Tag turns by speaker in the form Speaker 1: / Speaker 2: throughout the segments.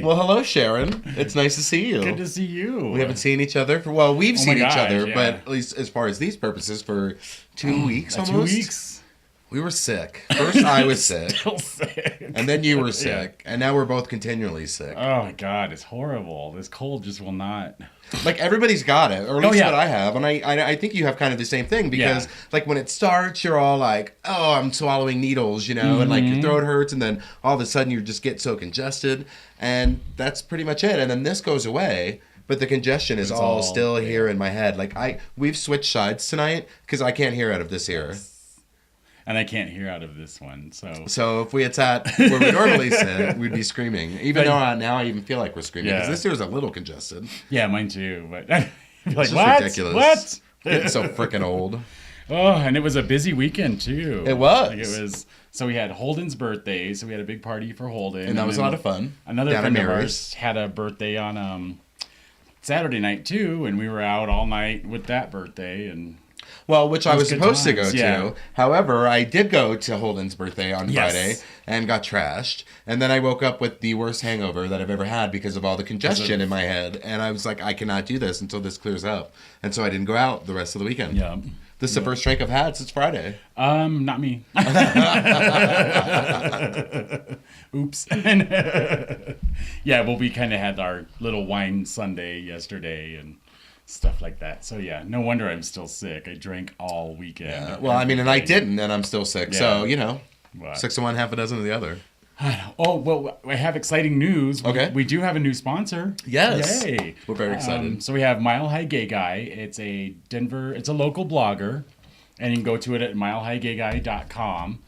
Speaker 1: Well, hello, Sharon. It's nice to see you.
Speaker 2: Good to see you.
Speaker 1: We haven't seen each other we've seen each other,
Speaker 2: yeah.
Speaker 1: but at least as far as these purposes, for 2 weeks almost.
Speaker 2: 2 weeks.
Speaker 1: We were sick. First, I was sick.
Speaker 2: Still sick.
Speaker 1: And then you were sick. Yeah. And now we're both continually sick.
Speaker 2: Oh, my God. It's horrible. This cold just will not.
Speaker 1: Like, everybody's got it, or at least what I have. And I think you have kind of the same thing because, like, when it starts, you're all like, oh, I'm swallowing needles, and, like, your throat hurts. And then all of a sudden, you just get so congested. And that's pretty much it. And then this goes away. But the congestion is all still here in my head. Like, we've switched sides tonight because I can't hear out of this ear.
Speaker 2: And I can't hear out of this one,
Speaker 1: So if we had sat where we normally sit, we'd be screaming. Even though now I even feel like we're screaming. Because this ear is a little congested.
Speaker 2: Yeah, mine too. But
Speaker 1: it's
Speaker 2: like,
Speaker 1: just
Speaker 2: what?
Speaker 1: ridiculous.
Speaker 2: What?
Speaker 1: Getting so freaking old.
Speaker 2: Oh, and it was a busy weekend, too.
Speaker 1: It was.
Speaker 2: Like, it was. So we had Holden's birthday, so we had a big party for Holden.
Speaker 1: And that was a lot of fun.
Speaker 2: Another friend of ours had a birthday on Saturday night, too. And we were out all night with that birthday, and...
Speaker 1: Well, which I was supposed to go to. However, I did go to Holden's birthday on Friday and got trashed. And then I woke up with the worst hangover that I've ever had because of all the congestion in my head. And I was like, I cannot do this until this clears up. And so I didn't go out the rest of the weekend.
Speaker 2: Yeah.
Speaker 1: This is the first drink I've had since Friday.
Speaker 2: Not me. Oops. Yeah, well, we kind of had our little wine Sunday yesterday and stuff like that. So, yeah, no wonder I'm still sick. I drank all weekend.
Speaker 1: Yeah. Well, I mean, and I didn't, and I'm still sick. Yeah. So, 6 of one, half a dozen of the other.
Speaker 2: Oh, well, I have exciting news.
Speaker 1: Okay.
Speaker 2: We do have a new sponsor.
Speaker 1: Yes.
Speaker 2: Yay.
Speaker 1: We're very excited.
Speaker 2: So we have Mile High Gay Guy. It's a local blogger, and you can go to it at milehighgayguy.com.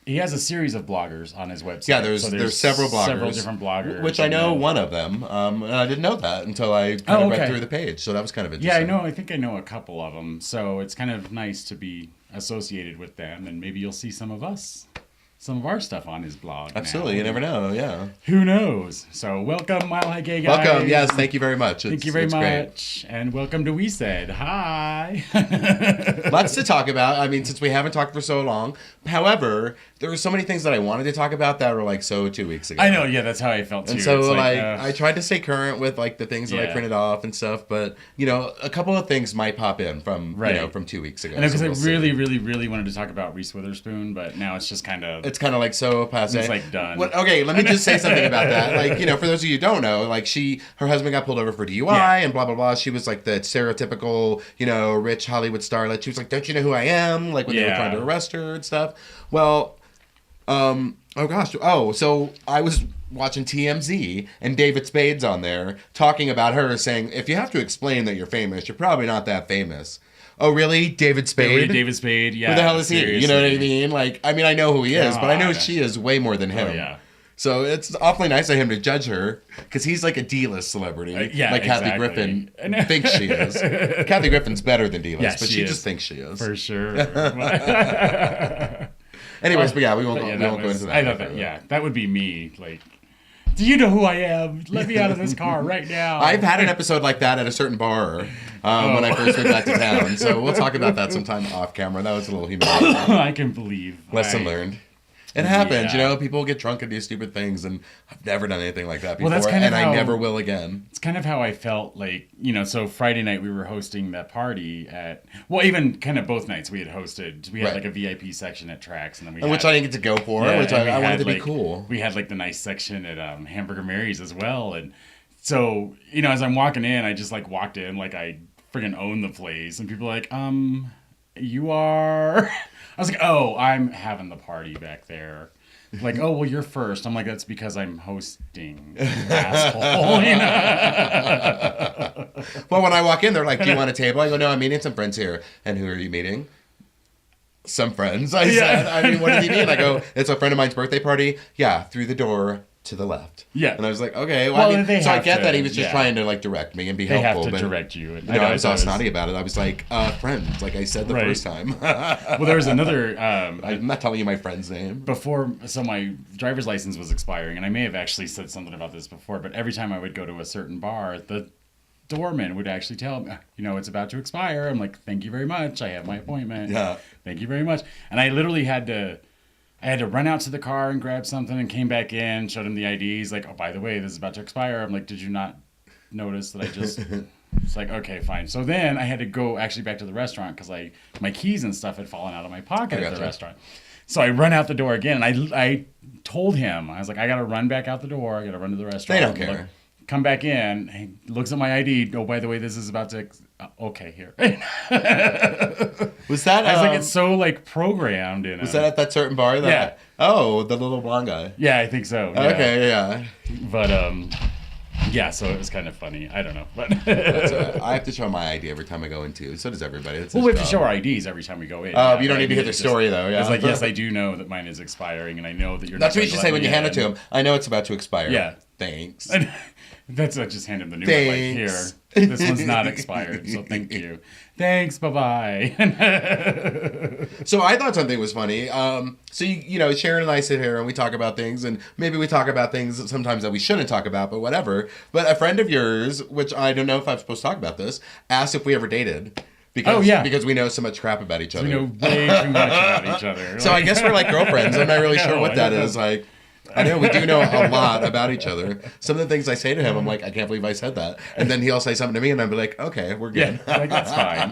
Speaker 2: He has a series of bloggers on his website.
Speaker 1: Yeah, there's several bloggers.
Speaker 2: Several different bloggers.
Speaker 1: Which I know one of them. And I didn't know that until I read through the page. So that was kind of interesting.
Speaker 2: Yeah, I think I know a couple of them. So it's kind of nice to be associated with them. And maybe you'll see some of our stuff on his blog.
Speaker 1: Absolutely.
Speaker 2: Now.
Speaker 1: You never know. Yeah.
Speaker 2: Who knows? So welcome, Mile High Gay Guy.
Speaker 1: Welcome. Yes. Thank you very much.
Speaker 2: Thank you very much.
Speaker 1: Great.
Speaker 2: And welcome to We Said. Hi.
Speaker 1: Lots to talk about. I mean, since we haven't talked for so long. However, there were so many things that I wanted to talk about that were like 2 weeks ago.
Speaker 2: I know. Yeah, that's how I felt too.
Speaker 1: And so I tried to stay current with like the things that I printed off and stuff. But, a couple of things might pop in from 2 weeks ago.
Speaker 2: And because I really, really, really wanted to talk about Reese Witherspoon, but now it's just kind of...
Speaker 1: It's kind of like so passe.
Speaker 2: It's like done.
Speaker 1: Okay, let me just say something about that. Like, for those of you who don't know, like her husband got pulled over for DUI and blah, blah, blah. She was like the stereotypical, rich Hollywood starlet. She was like, don't you know who I am? Like when they were trying to arrest her and stuff. Well, so I was watching TMZ and David Spade's on there talking about her saying, if you have to explain that you're famous, you're probably not that famous. Oh, really? David Spade?
Speaker 2: David Spade, yeah.
Speaker 1: Who the hell is he? You know what I mean? Like, I know who he is, but I know she is way more than him.
Speaker 2: Oh, yeah.
Speaker 1: So it's awfully nice of him to judge her, because he's like a D-list celebrity. Like Kathy Griffin thinks she is. Kathy Griffin's better than D-list, but she just thinks she is.
Speaker 2: For sure.
Speaker 1: Anyways, but we won't go into that.
Speaker 2: I love that. That would be me. Like, do you know who I am? Let me out of this car right now.
Speaker 1: I've had an episode like that at a certain bar when I first went back to town. So we'll talk about that sometime off camera. That was a little humiliating.
Speaker 2: I can believe.
Speaker 1: Lesson learned. It happens, people get drunk and do stupid things, and I've never done anything like that before, I never will again.
Speaker 2: It's kind of how I felt, like, so Friday night we were hosting that party even kind of both nights we had hosted. We had like a VIP section at Trax, and then
Speaker 1: which I didn't get to go for, which I wanted to be cool.
Speaker 2: We had like the nice section at Hamburger Mary's as well, and so, as I'm walking in, I just like walked in like I friggin' own the place, and people are like, you are... I was like, oh, I'm having the party back there. Like, oh, well, you're first. I'm like, that's because I'm hosting, asshole.
Speaker 1: Well, when I walk in, they're like, do you want a table? I go, no, I'm meeting some friends here. And who are you meeting? Some friends. I said, what did he mean? I go, it's a friend of mine's birthday party. Yeah, through the door to the left.
Speaker 2: Yeah.
Speaker 1: And I was like, okay. So I get that he was just trying to like direct me and be helpful.
Speaker 2: They have to direct you.
Speaker 1: I was all snotty about it. I was like, friends, like I said the first time.
Speaker 2: Well, there was another...
Speaker 1: I'm not telling you my friend's name.
Speaker 2: So my driver's license was expiring, and I may have actually said something about this before, but every time I would go to a certain bar, the doorman would actually tell me, it's about to expire. I'm like, thank you very much. I have my appointment.
Speaker 1: Yeah.
Speaker 2: Thank you very much. And I literally had to... I had to run out to the car and grab something and came back in, showed him the ID. He's like, oh, by the way, this is about to expire. I'm like, did you not notice that I just... It's like, okay, fine. So then I had to go actually back to the restaurant because my keys and stuff had fallen out of my pocket at the restaurant. So I run out the door again, and I told him, I was like, I got to run back out the door. I got to run to the restaurant.
Speaker 1: They don't care.
Speaker 2: Come back in. He looks at my ID. Oh, by the way, this is about to... okay, here.
Speaker 1: Was that...
Speaker 2: I was like, it's so, like, programmed in...
Speaker 1: Was that at that certain bar?
Speaker 2: Yeah.
Speaker 1: Oh, the little blonde guy.
Speaker 2: Yeah, I think so. Yeah.
Speaker 1: Okay, yeah.
Speaker 2: But, yeah, so it was kind of funny. I don't know. But
Speaker 1: I have to show my ID every time I go into. So does everybody.
Speaker 2: Well, we have to show our IDs every time we go in.
Speaker 1: Oh, you don't need to hear the story, though. Yeah.
Speaker 2: It's like, yes, I do know that mine is expiring, and I know that you're
Speaker 1: That's
Speaker 2: not
Speaker 1: what you should say when you hand it to him. I know it's about to expire.
Speaker 2: Yeah.
Speaker 1: Thanks.
Speaker 2: That's I just hand him the new one. Like, here, this one's not expired, so thank you. Thanks, bye-bye.
Speaker 1: So I thought something was funny. So, you know, Sharon and I sit here and we talk about things, and maybe we talk about things sometimes that we shouldn't talk about, but whatever. But a friend of yours, which I don't know if I'm supposed to talk about this, asked if we ever dated. Because we know so much crap about each other.
Speaker 2: We know way too much about each other.
Speaker 1: So I guess we're like girlfriends. I'm not really sure what that is. Like, I know we do know a lot about each other. Some of the things I say to him, I'm like, I can't believe I said that. And then he'll say something to me, and I'll be like, okay, we're good.
Speaker 2: Yeah, like, that's fine.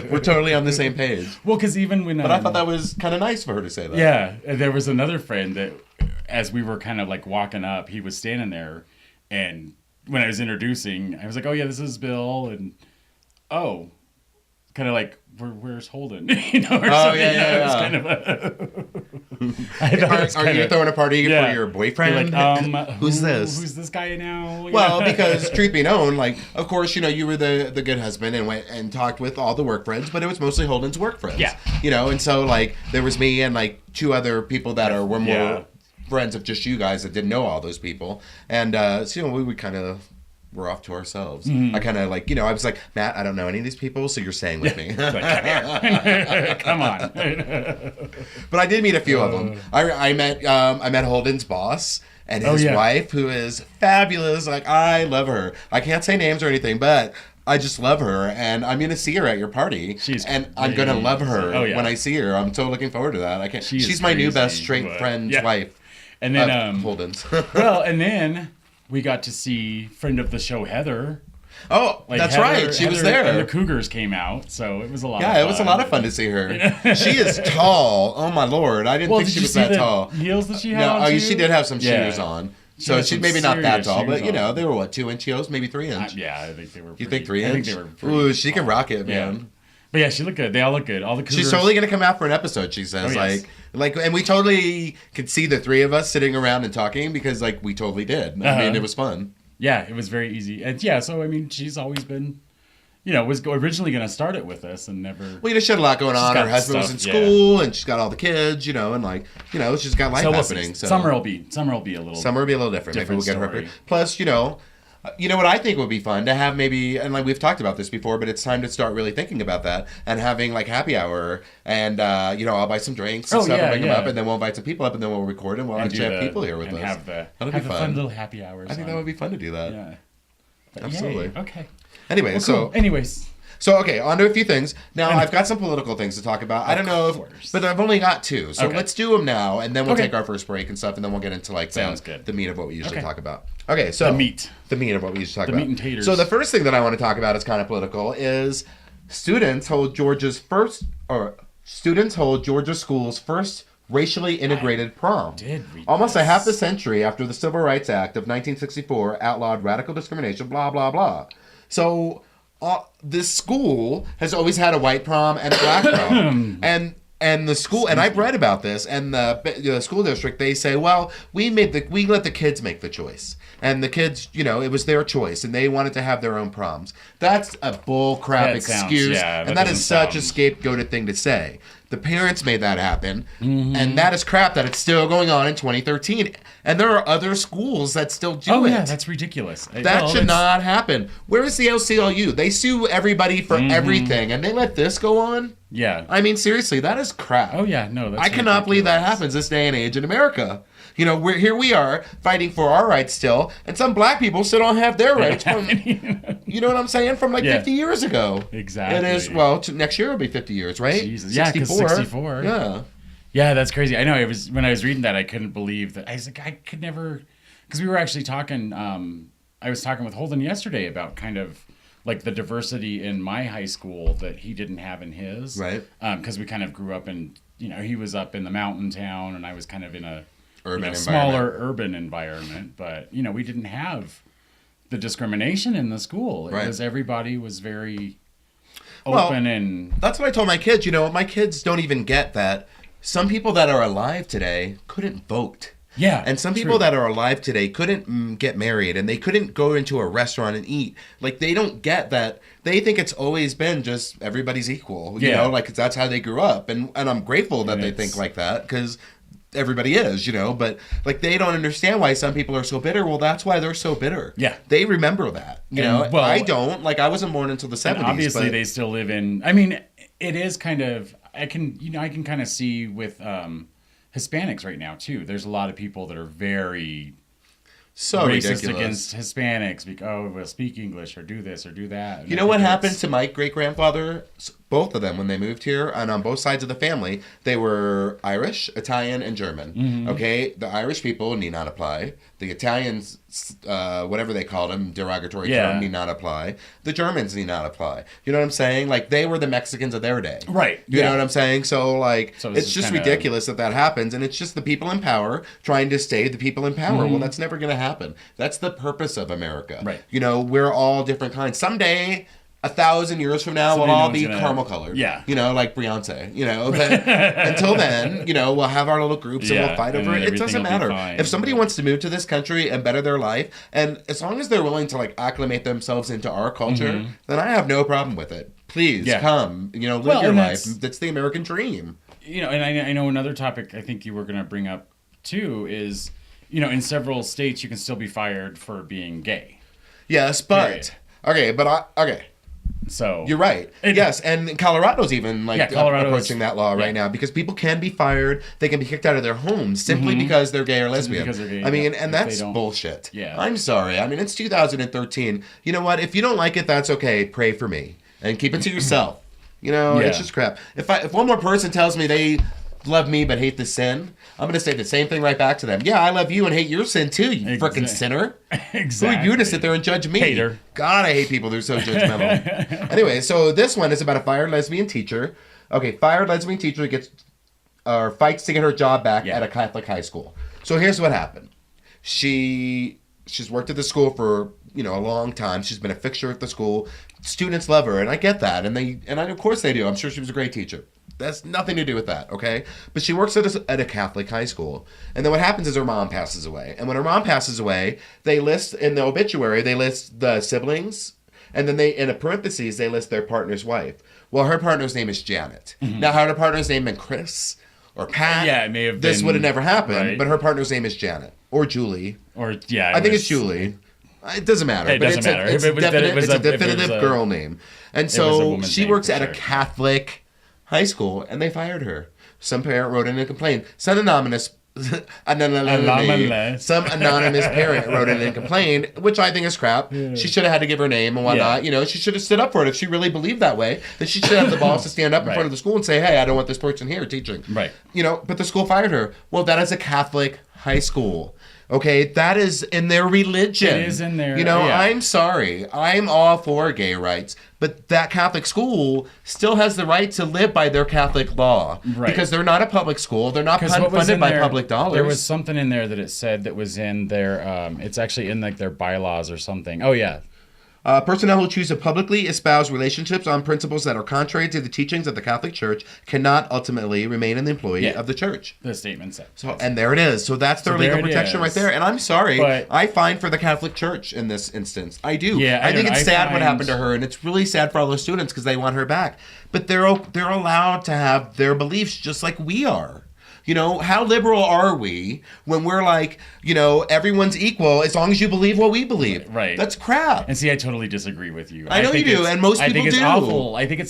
Speaker 1: We're totally on the same page.
Speaker 2: Well, because even when...
Speaker 1: But I thought that was kind of nice for her to say that.
Speaker 2: Yeah, there was another friend that, as we were kind of like walking up, he was standing there, and when I was introducing, I was like, oh yeah, this is Bill, and oh... kind of like, where's Holden? You know, or something.
Speaker 1: Yeah.
Speaker 2: It was kind of a...
Speaker 1: Are you throwing a party for your boyfriend?
Speaker 2: Like,
Speaker 1: who's this?
Speaker 2: Who's this guy now?
Speaker 1: Well, because truth be known, like, of course, you know, you were the good husband and went and talked with all the work friends, but it was mostly Holden's work friends.
Speaker 2: Yeah.
Speaker 1: You know, and so, like, there was me and, like, two other people that were more friends of just you guys that didn't know all those people. And, so, you know, we would kind of... we're off to ourselves. Mm-hmm. I kind of like, you know, I was like, Matt, I don't know any of these people, so you're staying with me.
Speaker 2: Like, come on.
Speaker 1: But I did meet a few of them. I met Holden's boss and his wife, who is fabulous. Like, I love her. I can't say names or anything, but I just love her, and I'm going to see her at your party. I'm going to love her when I see her. I'm so looking forward to that. She's my new best straight friend's wife.
Speaker 2: And then
Speaker 1: Holden's.
Speaker 2: Well, and then we got to see friend of the show Heather.
Speaker 1: Oh, like that's right. She was there.
Speaker 2: And the Cougars came out, so it was a lot of fun.
Speaker 1: Yeah, it was a lot of fun to see her. She is tall. Oh, my Lord. I didn't think she was that tall.
Speaker 2: Heels that she had on,
Speaker 1: too? She did have some shoes on. So she's maybe not that tall, but, you know, they were, 2-inch heels? Maybe 3-inch?
Speaker 2: Yeah, I think they were
Speaker 1: You think 3-inch?
Speaker 2: I think they were pretty.
Speaker 1: Ooh, she can rock it, man.
Speaker 2: But yeah, she looked good. They all look good. All the Cougars.
Speaker 1: She's totally going to come out for an episode, she says. And we totally could see the three of us sitting around and talking because, like, we totally did. I mean, it was fun.
Speaker 2: Yeah, it was very easy. And yeah, so, I mean, she's always been, you know, was originally going to start it with us and never...
Speaker 1: Well, you know, she had a lot going on. Her husband was in school, and she's got all the kids, you know, and, like, you know, she's got life happening. So
Speaker 2: Summer will be a little
Speaker 1: different. Maybe we'll get her. Plus, you know what I think would be fun to have maybe, and like we've talked about this before, but it's time to start really thinking about that and having like happy hour and, you know, I'll buy some drinks and stuff and bring them up, and then we'll invite some people up, and then we'll record and we'll actually have people here with us.
Speaker 2: Have the fun little happy hours.
Speaker 1: I think that would be fun to do that.
Speaker 2: Yeah.
Speaker 1: Absolutely.
Speaker 2: Yay. Okay.
Speaker 1: Anyway,
Speaker 2: well, cool.
Speaker 1: So, okay, on to a few things. Now, I've got some political things to talk about. I don't know but I've only got two. So let's do them now, and then we'll take our first break and stuff, and then we'll get into, like, the meat of what we usually talk about. Okay, so... The meat of what we usually talk about.
Speaker 2: The meat and taters.
Speaker 1: So the first thing that I want to talk about is kind of political, is students hold Georgia schools' first racially integrated prom. Almost a half a century after the Civil Rights Act of 1964 outlawed radical discrimination, blah, blah, blah. So... this school has always had a white prom and a black prom, and the school, and I've read about this, and the school district, they say, well, we let the kids make the choice, and the kids, you know, it was their choice, and they wanted to have their own proms. That's a bull crap excuse, and that is such a scapegoated thing to say. The parents made that happen, and that is crap that it's still going on in 2013. And there are other schools that still do it.
Speaker 2: Oh, yeah, that's ridiculous.
Speaker 1: That should not happen. Where is the ACLU? They sue everybody for everything, and they let this go on?
Speaker 2: Yeah.
Speaker 1: I mean, seriously, that is crap.
Speaker 2: Oh, yeah, no, that's
Speaker 1: I cannot believe that happens this day and age in America. You know, we are fighting for our rights still, and some black people still don't have their rights from, you know what I'm saying, from like 50 years ago.
Speaker 2: Exactly.
Speaker 1: It is, well, next year will be 50 years, right?
Speaker 2: Jesus. Yeah, because 64.
Speaker 1: Yeah.
Speaker 2: Yeah, that's crazy. I know. It was when I was reading that, I couldn't believe that. I was like, I could never, because we were actually talking. I was talking with Holden yesterday about kind of like the diversity in my high school that he didn't have in his.
Speaker 1: Right.
Speaker 2: Because we kind of grew up in, he was up in the mountain town, and I was kind of in a
Speaker 1: smaller
Speaker 2: urban environment. But we didn't have the discrimination in the school. It was everybody was very open and.
Speaker 1: That's what I told my kids. My kids don't even get that. Some people that are alive today couldn't vote.
Speaker 2: Yeah.
Speaker 1: And some people that are alive today couldn't get married, and they couldn't go into a restaurant and eat. Like, they don't get that. They think it's always been just everybody's equal. Like, that's how they grew up. And I'm grateful that they think like that, because everybody is, but like, they don't understand why some people are so bitter. Well, that's why they're so bitter.
Speaker 2: Yeah.
Speaker 1: They remember that, Well, I don't. Like, I wasn't born until the 70s.
Speaker 2: Obviously, they still live in, I mean, it is kind of, I can kind of see with Hispanics right now too. There's a lot of people that are very racist against Hispanics because we'll speak English or do this or do that. And
Speaker 1: you know what happened to my great-grandfather? Both of them, when they moved here, and on both sides of the family, they were Irish, Italian, and German. Mm-hmm. Okay, the Irish people need not apply. The Italians, whatever they called them, derogatory term, need not apply. The Germans need not apply. You know what I'm saying? Like, they were the Mexicans of their day.
Speaker 2: Right.
Speaker 1: You know what I'm saying? So, like, it's just ridiculous that happens, and it's just the people in power trying to stay the people in power. Mm-hmm. Well, that's never going to happen. That's the purpose of America.
Speaker 2: Right.
Speaker 1: We're all different kinds. Someday, 1,000 years from now, we'll all be caramel colored.
Speaker 2: Yeah.
Speaker 1: Like Beyonce. But until then, we'll have our little groups and we'll fight over it. It doesn't matter. If somebody wants to move to this country and better their life, and as long as they're willing to, like, acclimate themselves into our culture, then I have no problem with it. Please come, live your life. That's the American dream.
Speaker 2: And I know another topic I think you were going to bring up too is, in several states you can still be fired for being gay.
Speaker 1: Yes, but okay.
Speaker 2: So
Speaker 1: you're right. Yes, and Colorado's even approaching that law right now, because people can be fired. They can be kicked out of their homes simply because they're gay or lesbian.
Speaker 2: Because they're gay,
Speaker 1: I mean, and that's bullshit.
Speaker 2: Yeah.
Speaker 1: I'm sorry. I mean, it's 2013. You know what? If you don't like it, that's okay. Pray for me and keep it to yourself. It's just crap. If one more person tells me they love me but hate the sin, I'm going to say the same thing right back to them. Yeah, I love you and hate your sin too, you frickin' sinner.
Speaker 2: Exactly.
Speaker 1: Who are you to sit there and judge me?
Speaker 2: Hater.
Speaker 1: God, I hate people. They're so judgmental. Anyway, so this one is about a fired lesbian teacher. Okay, fired lesbian teacher fights to get her job back at a Catholic high school. So here's what happened. She's worked at the school for a long time. She's been a fixture at the school. Students love her, and I get that, and of course they do. I'm sure she was a great teacher. That's nothing to do with that, okay? But she works at a Catholic high school. And then what happens is her mom passes away. And when her mom passes away, they list in the obituary, they list the siblings, and then in a parentheses, they list their partner's wife. Well, her partner's name is Janet. Mm-hmm. Now, had her partner's name been Chris or Pat,
Speaker 2: it may have
Speaker 1: this would have never happened.
Speaker 2: Right.
Speaker 1: But her partner's name is Janet. Or Julie.
Speaker 2: I
Speaker 1: think it's Julie. It doesn't matter.
Speaker 2: It doesn't matter.
Speaker 1: It's a definitive girl name. And so she works at a Catholic high school, and they fired her. Some parent wrote in and complained. Some anonymous parent wrote in and complained, which I think is crap. Yeah. She should have had to give her name and whatnot. She should have stood up for it. If she really believed that way, then she should have the balls to stand up in front of the school and say, hey, I don't want this person here teaching.
Speaker 2: Right.
Speaker 1: But the school fired her. Well, that is a Catholic high school. Okay, that is in their religion.
Speaker 2: It is in there.
Speaker 1: I'm sorry. I'm all for gay rights. But that Catholic school still has the right to live by their Catholic law. Right. Because they're not a public school. They're not funded by public dollars.
Speaker 2: There was something in there that it said that was in their, it's actually in their bylaws or something. Oh, yeah.
Speaker 1: Personnel who choose to publicly espouse relationships on principles that are contrary to the teachings of the Catholic Church cannot ultimately remain an employee of the church.
Speaker 2: The statement said.
Speaker 1: And there it is. So that's their legal protection right there. And I'm sorry, but I find for the Catholic Church in this instance. I do.
Speaker 2: Yeah,
Speaker 1: I think it's sad what happened to her, and it's really sad for all those students because they want her back. But they're allowed to have their beliefs just like we are. How liberal are we when we're like, everyone's equal as long as you believe what we believe?
Speaker 2: Right.
Speaker 1: That's crap.
Speaker 2: And see, I totally disagree with you.
Speaker 1: I know you do, and most people do.
Speaker 2: I think it's awful. I think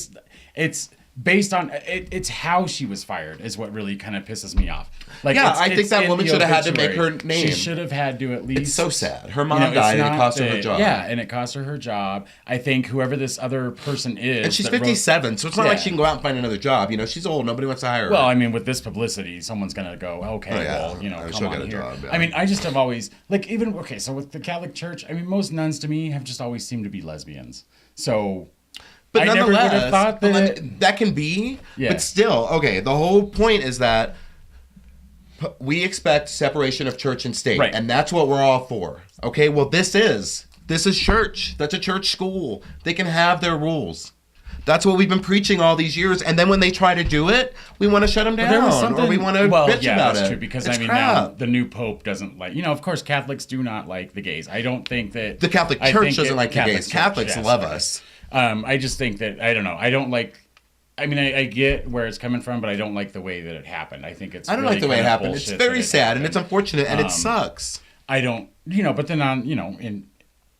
Speaker 2: it's based on it, it's how she was fired is what really kind of pisses me off. Like,
Speaker 1: yeah, I think that woman should have had to make her name.
Speaker 2: She should have had to at least.
Speaker 1: It's so sad. Her mom died, and it cost her job.
Speaker 2: Yeah, and it cost her job. I think whoever this other person is,
Speaker 1: and she's 57, so it's not like she can go out and find another job. She's old. Nobody wants to hire her.
Speaker 2: Well, I mean, with this publicity, someone's gonna go, okay, come on here.
Speaker 1: Job, yeah.
Speaker 2: I mean, I just have always so with the Catholic Church, I mean, most nuns to me have just always seemed to be lesbians. So.
Speaker 1: But
Speaker 2: I never would
Speaker 1: nonetheless,
Speaker 2: have thought
Speaker 1: that can be, but still, okay, the whole point is that we expect separation of church and state,
Speaker 2: right.
Speaker 1: And that's what we're all for. Okay, well, this is church. That's a church school. They can have their rules. That's what we've been preaching all these years, and then when they try to do it, we want to shut them down, or we want to bitch about
Speaker 2: that's
Speaker 1: it.
Speaker 2: True, because
Speaker 1: it's
Speaker 2: crap. Now the new pope doesn't like. Of course, Catholics do not like the gays. I don't think that
Speaker 1: the Catholic Church doesn't like the gays. Catholics love us.
Speaker 2: I just think that I don't know. I don't like. I mean, I get where it's coming from, but I don't like the way that it happened. I think it's.
Speaker 1: I don't like the way it happened. It's very sad and it's unfortunate and it sucks.
Speaker 2: I don't, but then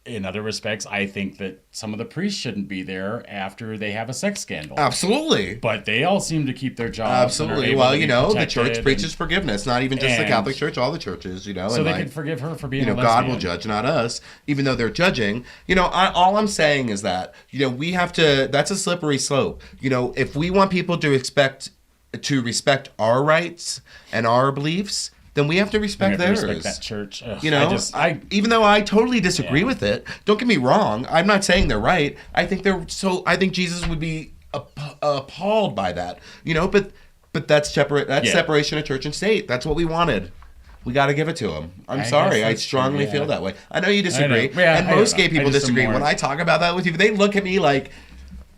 Speaker 2: in other respects, I think that some of the priests shouldn't be there after they have a sex scandal.
Speaker 1: Absolutely.
Speaker 2: But they all seem to keep their jobs.
Speaker 1: Absolutely. Well, the church preaches forgiveness, not even just the Catholic Church, all the churches,
Speaker 2: So they can forgive her for being a lesbian.
Speaker 1: God will judge, not us, even though they're judging. All I'm saying is that, we have to, that's a slippery slope. If we want people to respect our rights and our beliefs, then we have to respect theirs.
Speaker 2: Respect that church. Ugh,
Speaker 1: even though I totally disagree with it, don't get me wrong. I'm not saying they're right. I think Jesus would be appalled by that. But that's separation of church and state. That's what we wanted. We got to give it to him. I'm sorry. I strongly feel that way. I know you disagree, and most gay people disagree. When I talk about that with you, they look at me like,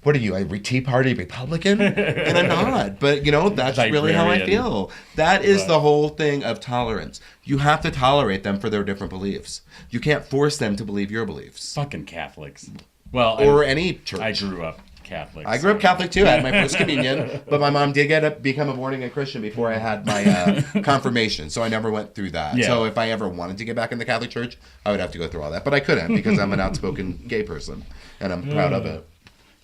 Speaker 1: what are you, a Tea Party Republican? And I'm not. But, that's really how I feel. That is the whole thing of tolerance. You have to tolerate them for their different beliefs. You can't force them to believe your beliefs.
Speaker 2: Fucking Catholics. Well,
Speaker 1: or any church.
Speaker 2: I grew up Catholic.
Speaker 1: I grew up Catholic, too. I had my first communion. But my mom did become a born-again Christian before I had my confirmation. So I never went through that. Yeah. So if I ever wanted to get back in the Catholic Church, I would have to go through all that. But I couldn't because I'm an outspoken gay person. And I'm proud of it.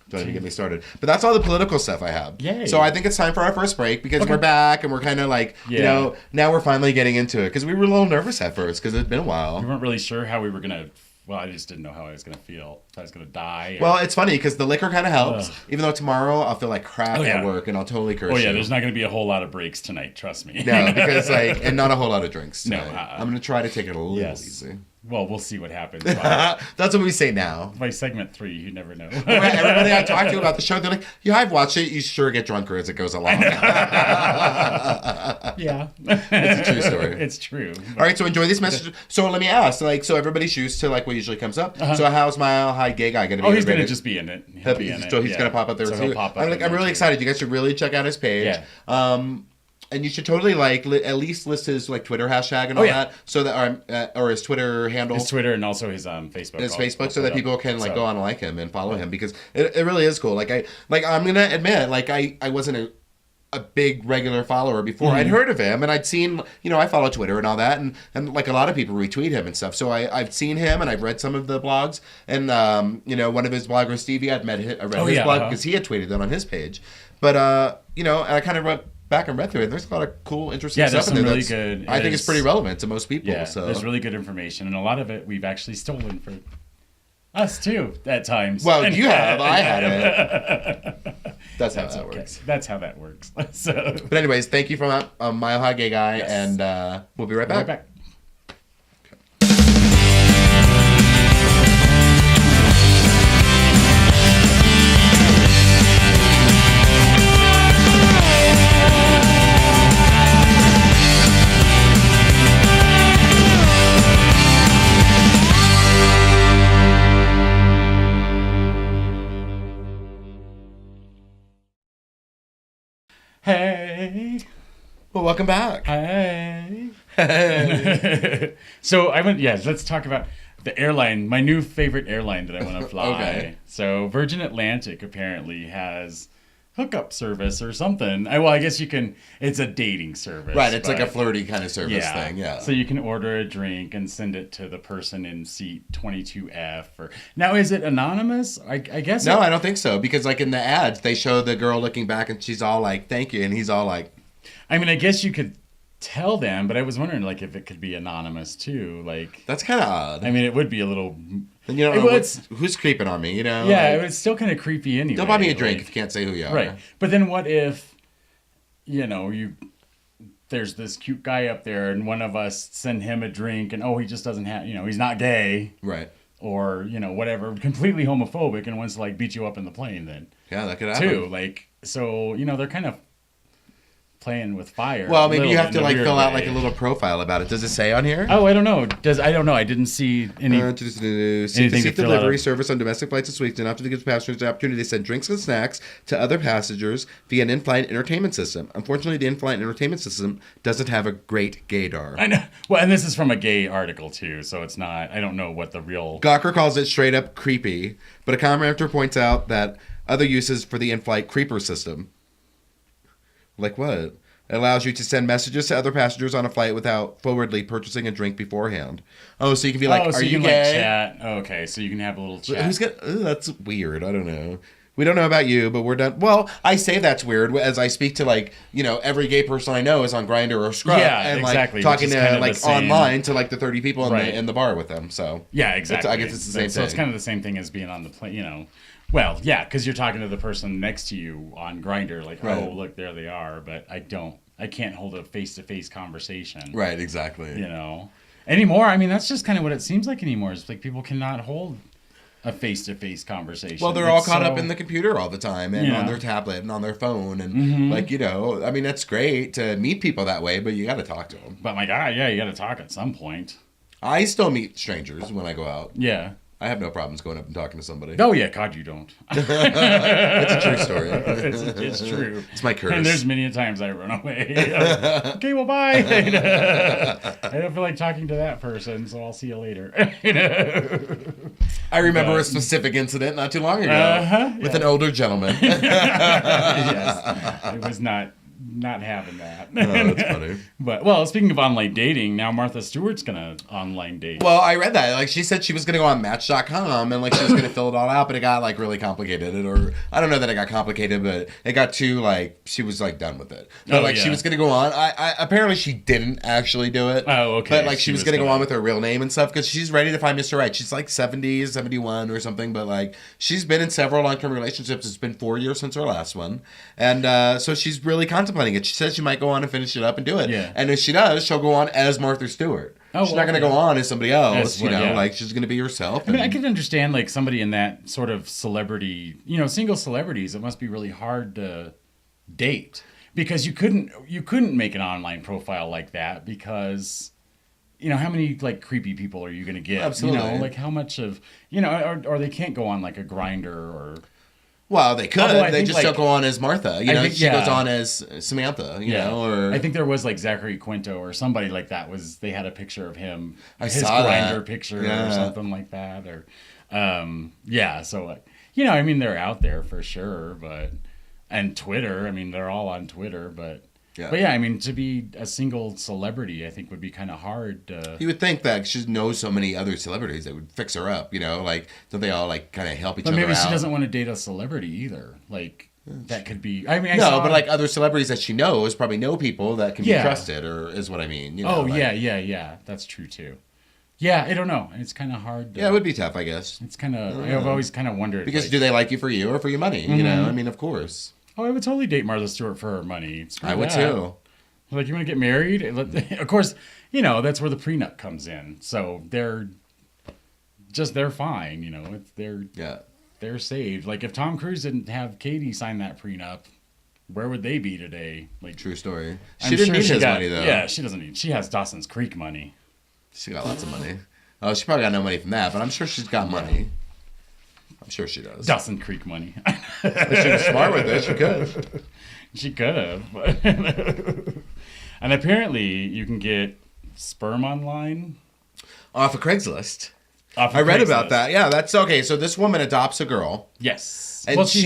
Speaker 1: Don't even get me started. But that's all the political stuff I have.
Speaker 2: Yay.
Speaker 1: So I think it's time for our first break because we're back and we're kind of like, now we're finally getting into it. Because we were a little nervous at first because it's been a while.
Speaker 2: We weren't really sure how we were going to, I just didn't know how I was going to feel. If I was going to die.
Speaker 1: Well, it's funny because the liquor kind of helps. Even though tomorrow I'll feel like crap at work and I'll totally curse you.
Speaker 2: There's not going to be a whole lot of breaks tonight. Trust me.
Speaker 1: No, because and not a whole lot of drinks tonight.
Speaker 2: No.
Speaker 1: I'm going to try to take it a little easy.
Speaker 2: Well, we'll see what happens.
Speaker 1: That's what we say now.
Speaker 2: By segment 3, you never know.
Speaker 1: Everybody I talk to about the show, they're like, I've watched it. You sure get drunker as it goes along.
Speaker 2: Yeah.
Speaker 1: It's a true story.
Speaker 2: It's true.
Speaker 1: All right, so enjoy these messages. So let me ask, so everybody shoots to what usually comes up. So how's Mile High Gay Guy going to be?
Speaker 2: He's going to just be in it. He'll be in it.
Speaker 1: So he's going to pop up there too. I'm really excited. You guys should really check out his page. Yeah. And you should totally at least list his Twitter hashtag and all that, so that or his Twitter handle,
Speaker 2: his Twitter, and also his Facebook.
Speaker 1: His Facebook, so that people can go on and like him and follow him because it really is cool. I'm gonna admit, I wasn't a big regular follower before. I'd heard of him and I'd seen, I follow Twitter and all that, and like a lot of people retweet him and stuff. So I've seen him and I've read some of the blogs, and one of his bloggers, Stevie, I read his blog because he had tweeted it on his page, but and I kind of wrote back and read through it. There's a lot of cool, interesting stuff in there.
Speaker 2: Really good.
Speaker 1: I think it's pretty relevant to most people.
Speaker 2: Yeah,
Speaker 1: so
Speaker 2: there's really good information, and a lot of it we've actually stolen for us too at times.
Speaker 1: Well, you have. I had it. That's how that works.
Speaker 2: That's how that works. But
Speaker 1: anyways, thank you from Mile High Gay Guy, and we'll be right back.
Speaker 2: Hey.
Speaker 1: Well, welcome back.
Speaker 2: Hey. So let's talk about the airline, my new favorite airline that I want to fly. Okay. So Virgin Atlantic apparently has hookup service or something. Well, I guess you can. It's a dating service,
Speaker 1: right? It's like a flirty kind of service thing. Yeah.
Speaker 2: So you can order a drink and send it to the person in seat 22F. Or now, is it anonymous? I guess.
Speaker 1: No, I don't think so, because like in the ads, they show the girl looking back and she's all like, "Thank you," and he's all like,
Speaker 2: I mean, I guess you could tell them, but I was wondering like if it could be anonymous too. Like
Speaker 1: that's kind of odd.
Speaker 2: I mean, it would be a little.
Speaker 1: And you don't know who's creeping on me, you know?
Speaker 2: Yeah, like, it's still kind of creepy anyway.
Speaker 1: Don't buy me a drink if you can't say who you are.
Speaker 2: Right. But then what if, there's this cute guy up there and one of us send him a drink and, he just doesn't have, he's not gay.
Speaker 1: Right.
Speaker 2: Or, whatever, completely homophobic and wants to, like, beat you up in the plane then.
Speaker 1: Yeah, that could happen.
Speaker 2: Too. Like, so, they're kind of playing with fire.
Speaker 1: Well, maybe you have to like fill out like a little profile about it. Does it say on here?
Speaker 2: Oh, I don't know. I don't know. I didn't see any.
Speaker 1: Seat delivery service on domestic flights to Sweden often gives passengers the opportunity to send drinks and snacks to other passengers via an in-flight entertainment system. Unfortunately, the in-flight entertainment system doesn't have a great gaydar.
Speaker 2: I know. Well, and this is from a gay article too, so it's not. I don't know what the real.
Speaker 1: Gawker calls it straight up creepy, but a commenter points out that other uses for the in-flight creeper system. Like what? It allows you to send messages to other passengers on a flight without forwardly purchasing a drink beforehand. Oh, so you can be like,
Speaker 2: so
Speaker 1: are you
Speaker 2: can,
Speaker 1: gay?
Speaker 2: Like, chat. Okay, so you can have a little chat.
Speaker 1: Who's got? That's weird. I don't know. We don't know about you, but we're done. Well, I say that's weird as I speak to like, every gay person I know is on Grindr or Scrub.
Speaker 2: Yeah,
Speaker 1: and
Speaker 2: exactly.
Speaker 1: Like talking to like online to like the 30 people in the bar with them. So
Speaker 2: yeah, exactly.
Speaker 1: I guess it's the same thing.
Speaker 2: So it's kind of the same thing as being on the plane, Well, yeah, because you're talking to the person next to you on Grindr, like, right. Oh, look, there they are. But I can't hold a face-to-face conversation.
Speaker 1: Right, exactly.
Speaker 2: Anymore. I mean, that's just kind of what it seems like anymore. It's like people cannot hold a face-to-face conversation.
Speaker 1: Well, they're all caught up in the computer all the time and on their tablet and on their phone. And I mean, that's great to meet people that way, but you got to talk to them.
Speaker 2: But my God, yeah, you got to talk at some point.
Speaker 1: I still meet strangers when I go out.
Speaker 2: Yeah.
Speaker 1: I have no problems going up and talking to somebody.
Speaker 2: Oh, yeah. God, you don't.
Speaker 1: That's a true story.
Speaker 2: It's true.
Speaker 1: It's my curse.
Speaker 2: And there's many times I run away. Okay, well, bye. I don't feel like talking to that person, so I'll see you later.
Speaker 1: I remember a specific incident not too long ago with an older gentleman.
Speaker 2: Yes. It was not having that.
Speaker 1: Oh, that's funny.
Speaker 2: But, speaking of online dating, now Martha Stewart's going to online date.
Speaker 1: Well, I read that. Like, she said she was going to go on Match.com and, like, she was going to fill it all out, but it got, like, really complicated. Or, I don't know that it got complicated, but it got too, like, she was, like, done with it. But, she was going to go on. Apparently, she didn't actually do it.
Speaker 2: Oh, okay.
Speaker 1: But, like, she was going to go on with her real name and stuff because she's ready to find Mr. Right. She's, like, 70, 71 or something, but, like, she's been in several long-term relationships. It's been 4 years since her last one. And so she's really contemplating it. She says she might go on and finish it up and do it.
Speaker 2: Yeah.
Speaker 1: And if she does, she'll go on as Martha Stewart. She's not going to go on as somebody else, like she's going to be herself.
Speaker 2: I mean, I can understand like somebody in that sort of celebrity, single celebrities, it must be really hard to date because you couldn't make an online profile like that because how many like creepy people are you going to get?
Speaker 1: Absolutely.
Speaker 2: Like how much of, or they can't go on like a Grindr or.
Speaker 1: Well, they could. They just don't go on as Martha. She goes on as Samantha, or...
Speaker 2: I think there was, like, Zachary Quinto or somebody like that they had a picture of him.
Speaker 1: His Grindr
Speaker 2: picture or something like that. Or, so, I mean, they're out there for sure, but... And Twitter, I mean, they're all on Twitter, but... Yeah. But I mean, to be a single celebrity, I think would be kind of hard.
Speaker 1: You would think that she knows so many other celebrities that would fix her up, like, don't they all, like, kind of help each other out?
Speaker 2: But maybe she doesn't want to date a celebrity either. Like, that could be... I mean,
Speaker 1: but, like, other celebrities that she knows probably know people that can be trusted, or is what I mean.
Speaker 2: Yeah. That's true, too. Yeah, I don't know. It's kind of hard.
Speaker 1: It would be tough, I guess.
Speaker 2: It's kind of... I've always kind of wondered...
Speaker 1: Because do they like you for you or for your money? I mean, of course.
Speaker 2: Oh, I would totally date Martha Stewart for her money.
Speaker 1: I would too.
Speaker 2: Like, you want to get married? Of course, that's where the prenup comes in. So they're fine. They're saved. Like if Tom Cruise didn't have Katie sign that prenup, where would they be today? Like
Speaker 1: true story. She didn't need his money though.
Speaker 2: Yeah, she doesn't need. She has Dawson's Creek money.
Speaker 1: She got lots of money. Oh, she probably got no money from that, but I'm sure she's got money. I'm sure she does.
Speaker 2: Dawson Creek money.
Speaker 1: If she was smart with it, she could.
Speaker 2: She could have. And apparently, you can get sperm online.
Speaker 1: Off of Craigslist. I read about that. Yeah, that's okay. So this woman adopts a girl.
Speaker 2: Yes.
Speaker 1: And
Speaker 2: well, she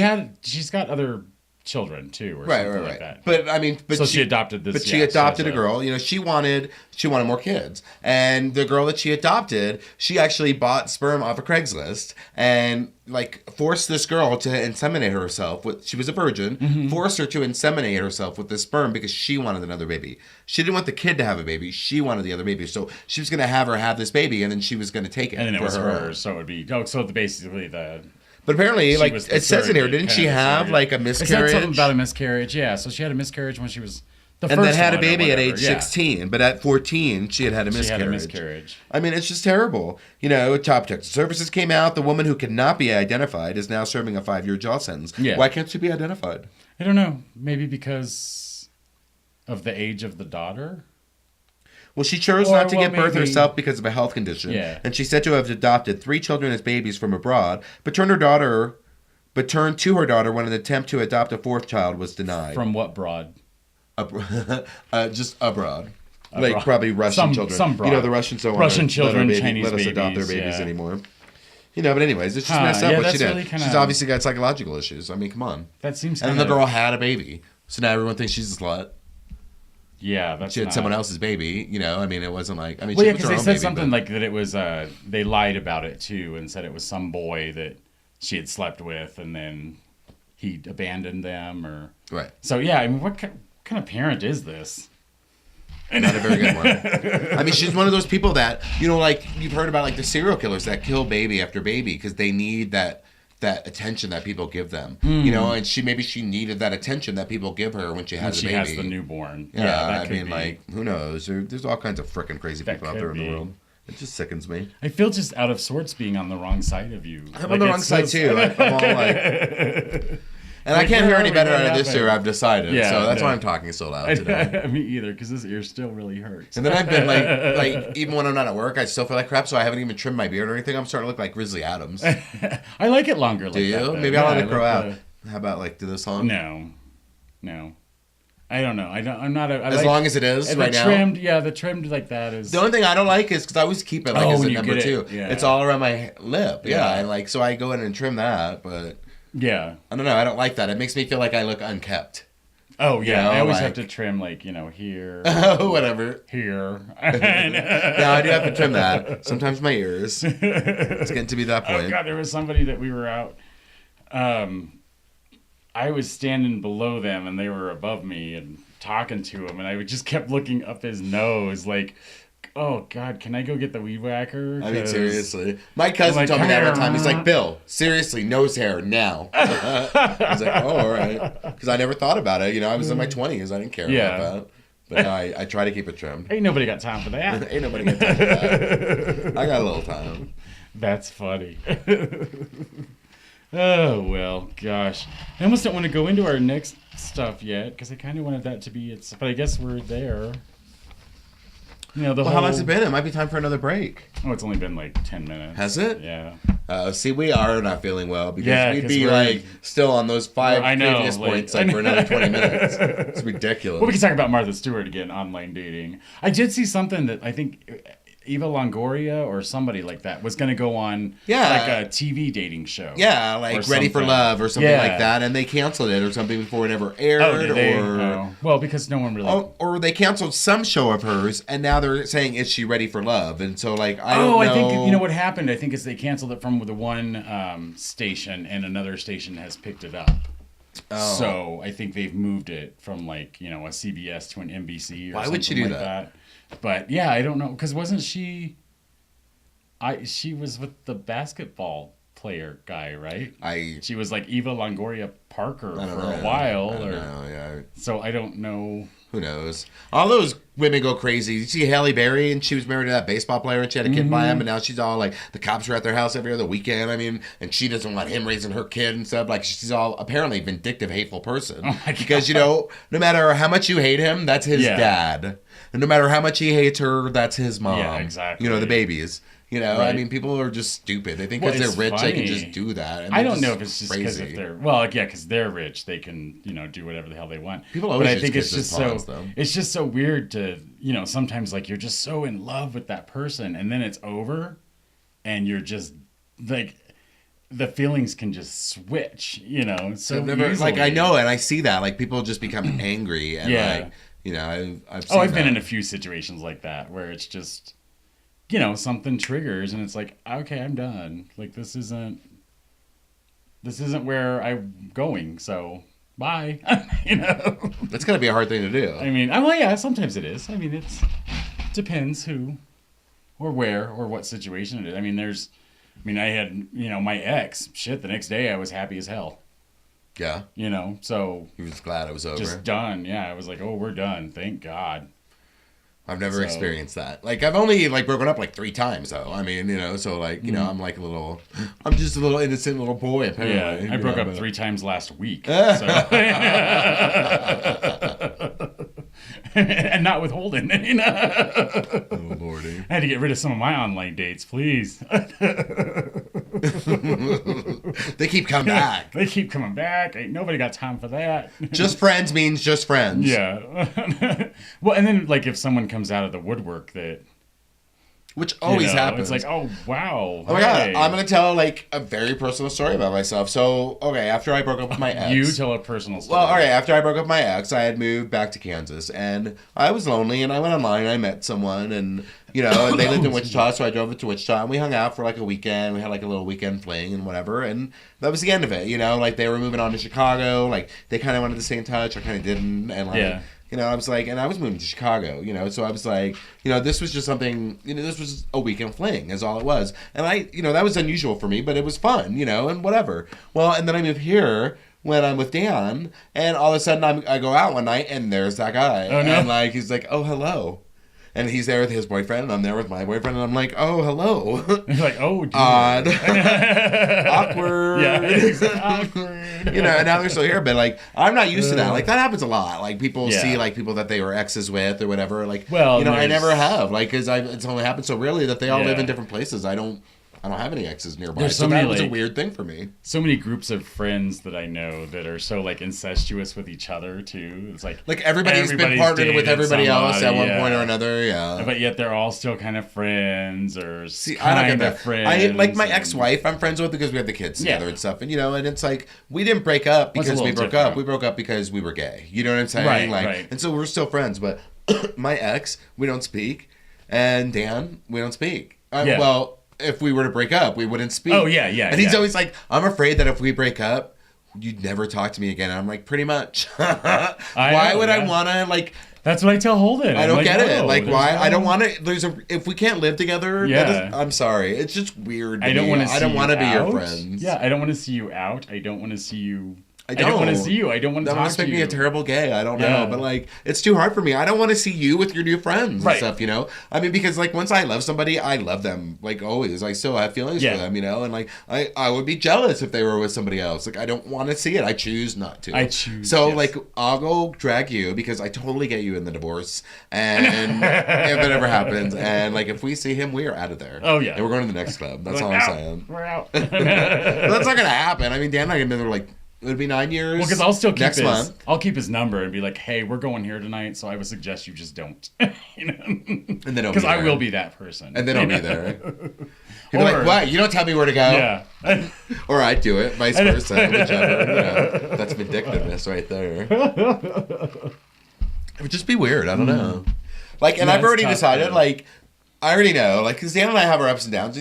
Speaker 2: children too, or something like that.
Speaker 1: But I mean,
Speaker 2: so she adopted this.
Speaker 1: But she adopted a girl. You know, she wanted more kids, and the girl that she adopted, she actually bought sperm off of Craigslist and like forced this girl to inseminate herself. She was a virgin. Forced her to inseminate herself with this sperm because she wanted another baby. She didn't want the kid to have a baby. She wanted the other baby. So she was going to have this baby, and then she was going to take it.
Speaker 2: And then it was hers. So it would be basically the.
Speaker 1: But apparently, like it says in here, didn't she have like a miscarriage?
Speaker 2: It said something about a miscarriage, yeah. So she had a miscarriage when she was the first
Speaker 1: one. And then had a
Speaker 2: baby
Speaker 1: at age 16. But at 14, she had a miscarriage. She had a miscarriage. I mean, it's just terrible. You know, Child Protective Services came out. The woman who cannot be identified is now serving a 5-year jail sentence. Yeah. Why can't she be identified?
Speaker 2: I don't know. Maybe because of the age of the daughter?
Speaker 1: Well, she chose not to give birth herself because of a health condition. Yeah. And she's said to have adopted 3 children as babies from abroad, but turned to her daughter when an attempt to adopt a 4th child was denied.
Speaker 2: From what broad?
Speaker 1: Just abroad. Like probably Russian children.
Speaker 2: Some broad.
Speaker 1: You know, the Russians don't
Speaker 2: want Chinese
Speaker 1: let us adopt their babies anymore. You know, but anyways, it's just messed up what she did. Really she's obviously got psychological issues. I mean, come on.
Speaker 2: That seems.
Speaker 1: And then the girl had a baby, so now everyone thinks she's a slut.
Speaker 2: Yeah,
Speaker 1: she had someone else's baby. You know, I mean, it wasn't like. I mean,
Speaker 2: well, yeah, because they said something like that. It was. They lied about it too, and said it was some boy that she had slept with, and then he abandoned them, or
Speaker 1: right.
Speaker 2: So yeah, I mean, what kind of parent is this?
Speaker 1: Not a very good one. I mean, she's one of those people that, you know, like you've heard about, like the serial killers that kill baby after baby because they need that attention that people give them. You know, and she needed that attention that people give her when she has a baby.
Speaker 2: She has the newborn.
Speaker 1: Yeah, I mean, like, who knows? There's all kinds of freaking crazy people out there in the world. It just sickens me.
Speaker 2: I feel just out of sorts being on the wrong side of you.
Speaker 1: I'm on the wrong side too. I'm all like... And I can't hear any better out of this ear, I've decided. Yeah, so that's why I'm talking so loud today.
Speaker 2: Me either, because this ear still really hurts.
Speaker 1: And then I've been like, even when I'm not at work, I still feel like crap, so I haven't even trimmed my beard or anything. I'm starting to look like Grizzly Adams.
Speaker 2: I like it longer like that.
Speaker 1: Do you?
Speaker 2: Though.
Speaker 1: Maybe I'll let it grow out. How about, like, do this long?
Speaker 2: No. I don't know. I'm not a...
Speaker 1: As long as it is right now?
Speaker 2: Yeah, the trimmed like that is...
Speaker 1: The only thing I don't like is, because I always keep it like as a number 2. Yeah. It's all around my lip. Yeah. And like, so I go in and trim that, but...
Speaker 2: Yeah.
Speaker 1: I don't know. I don't like that. It makes me feel like I look unkept.
Speaker 2: Oh, yeah. You know, I always have to trim, like, you know, here.
Speaker 1: Whatever.
Speaker 2: Here.
Speaker 1: No, I do have to trim that. Sometimes my ears. It's getting to be that point.
Speaker 2: Oh, God. There was somebody that we were out. I was standing below them, and they were above me and talking to him, and I just kept looking up his nose, like... Oh, God, can I go get the weed whacker?
Speaker 1: I mean, seriously. My cousin told me that one time. He's like, Bill, seriously, nose hair, now. I was like, oh, all right. Because I never thought about it. You know, I was in my 20s. I didn't care about that. But now I try to keep it trimmed.
Speaker 2: Ain't nobody got time for that.
Speaker 1: Ain't nobody got time for that. I got a little time.
Speaker 2: That's funny. Oh, well, gosh. I almost don't want to go into our next stuff yet, because I kind of wanted that to be it. But I guess we're there. You know,
Speaker 1: how long's it been? It might be time for another break.
Speaker 2: Oh, it's only been like 10 minutes.
Speaker 1: Has it?
Speaker 2: Yeah.
Speaker 1: See, we are not feeling well because we'd be like still on those 5 previous points like for another 20 minutes. It's ridiculous.
Speaker 2: Well, we can talk about Martha Stewart again, online dating. I did see something that I think Eva Longoria or somebody like that was going to go on like a TV dating show.
Speaker 1: Yeah, like Ready for Love or something like that. And they canceled it or something before it ever aired.
Speaker 2: Oh, did they? Oh. Well, because no one really...
Speaker 1: Or they canceled some show of hers and now they're saying, is she ready for love? And so like, I don't know.
Speaker 2: I think, you know what happened? I think is they canceled it from the one station and another station has picked it up. Oh. So I think they've moved it from like, you know, a CBS to an NBC or
Speaker 1: Why
Speaker 2: something
Speaker 1: would she do
Speaker 2: like
Speaker 1: that?
Speaker 2: But yeah, I don't know, because wasn't she? She was with the basketball player guy, right? She was like Eva Longoria Parker for a while, So I don't know.
Speaker 1: Who knows? All those women go crazy. You see Halle Berry, and she was married to that baseball player, and she had a kid by him, and now she's all like, the cops are at their house every other weekend. I mean, and she doesn't want him raising her kid and stuff. Like, she's all apparently vindictive, hateful person. Oh my God. Because, you know, no matter how much you hate him, that's his dad. And no matter how much he hates her, that's his mom.
Speaker 2: Yeah, exactly.
Speaker 1: You know, the babies. You know, right. I mean, people are just stupid. They think because they're rich, they can just do that. And
Speaker 2: I don't know if it's just because if they're... Well, yeah, because they're rich, they can, you know, do whatever the hell they want.
Speaker 1: People always
Speaker 2: But I think it's just it's just so weird to, you know, sometimes, like, you're just so in love with that person, and then it's over, and you're just, like... the feelings can just switch, so
Speaker 1: never,
Speaker 2: easily.
Speaker 1: like, I know, and I see that, like, people just become angry, and like, I've seen
Speaker 2: I've been in a few situations like that where it's just, something triggers, and it's like, okay, I'm done. Like, this isn't where I'm going, so bye.
Speaker 1: That's gotta be a hard thing to do.
Speaker 2: I mean, well, yeah, sometimes it is. I mean, it depends who, or where, or what situation it is. I mean, I had, my ex, the next day I was happy as hell.
Speaker 1: Yeah.
Speaker 2: So.
Speaker 1: He was glad it was over.
Speaker 2: Just done. Yeah. I was like, oh, we're done. Thank God.
Speaker 1: I've never experienced that. Like, I've only, like, broken up, like, 3 times, though. I mean, so, like, I'm like I'm just a little innocent little boy, apparently.
Speaker 2: Yeah. I broke up 3 times last week. So. And not with Holden.
Speaker 1: Oh, Lordy.
Speaker 2: I had to get rid of some of my online dates, please.
Speaker 1: They keep coming back.
Speaker 2: They keep coming back. Ain't nobody got time for that.
Speaker 1: Just friends means just friends.
Speaker 2: Yeah. Well, and then, like, if someone comes out of the woodwork that...
Speaker 1: Which always happens.
Speaker 2: It's like, oh, wow.
Speaker 1: Oh, my God. I'm going to tell, like, a very personal story about myself. So, okay, after I broke up with my ex...
Speaker 2: You tell a personal story.
Speaker 1: Well, all right, after I broke up with my ex, I had moved back to Kansas. And I was lonely, and I went online, and I met someone, and, and they lived in Wichita, so I drove to Wichita, and we hung out for, like, a weekend. We had, like, a little weekend fling and whatever, and that was the end of it, Like, they were moving on to Chicago. Like, they kind of wanted to stay in touch. I kind of didn't, and, like... Yeah. I was like, and I was moving to Chicago, so I was like, this was just something, this was a weekend fling is all it was. And I, that was unusual for me, but it was fun, and whatever. Well, and then I moved here when I'm with Dan, and all of a sudden I go out one night, and there's that guy. Oh, no. And, like, he's like, oh, hello. And he's there with his boyfriend, and I'm there with my boyfriend, and I'm like, oh, hello.
Speaker 2: You're like, oh, dude.
Speaker 1: Odd. Awkward.
Speaker 2: Yeah, exactly. Awkward.
Speaker 1: And now they're still here, but, like, I'm not used to that. Like, that happens a lot. Like, people see, like, people that they were exes with or whatever. Like, well, I never have. Like, because it's only happened so rarely that they all live in different places. I don't have any exes nearby. So that was a weird thing for me.
Speaker 2: So many groups of friends that I know that are so, like, incestuous with each other, too. It's like
Speaker 1: everybody's been partnered with everybody else at one point or another, yeah.
Speaker 2: But yet they're all still kind of friends or
Speaker 1: I don't get that.
Speaker 2: friends.
Speaker 1: Like, my ex-wife I'm friends with because we have the kids together and stuff. And, and it's like, we didn't break up because we broke up. We broke up because we were gay. You know what I'm saying? Right. And so we're still friends. But my ex, we don't speak. And Dan, we don't speak. Well... If we were to break up, we wouldn't speak.
Speaker 2: Oh, yeah.
Speaker 1: And he's always like, I'm afraid that if we break up, you'd never talk to me again. And I'm like, pretty much. Why would I want to, like...
Speaker 2: That's what I tell Holden.
Speaker 1: I don't get it. Like, why? I don't want to... If we can't live together, I'm sorry. It's just weird.
Speaker 2: I don't want to see you out.
Speaker 1: I don't want to be your friends.
Speaker 2: Yeah, I don't want to see you out. I don't want to see you... I don't want to see you. I don't want to talk to you. That must make
Speaker 1: me a terrible gay. I don't know. But, like, it's too hard for me. I don't want to see you with your new friends and stuff, I mean, because, like, once I love somebody, I love them, like, always. I still have feelings for them, And, like, I would be jealous if they were with somebody else. Like, I don't want to see it. I choose not to. So, like, I'll go drag you because I totally get you in the divorce. And if it ever happens. And, like, if we see him, we are out of there.
Speaker 2: Oh, yeah.
Speaker 1: And we're going to the next club. That's all I'm saying.
Speaker 2: We're out.
Speaker 1: But that's not going to happen. I mean, Dan and I have been there, like, it would be 9 years.
Speaker 2: Well, because I'll still keep
Speaker 1: month.
Speaker 2: I'll keep his number and be like, "Hey, we're going here tonight, so I would suggest you just don't."
Speaker 1: And then because
Speaker 2: I will be that person.
Speaker 1: And then I'll be there. He'll be like, "What? You don't tell me where to go."
Speaker 2: Yeah.
Speaker 1: Or I do it, vice versa, whichever. That's vindictiveness right there. It would just be weird. I don't know. Like, and I've already decided. Like, I already know. Like, because Dan and I have our ups and downs.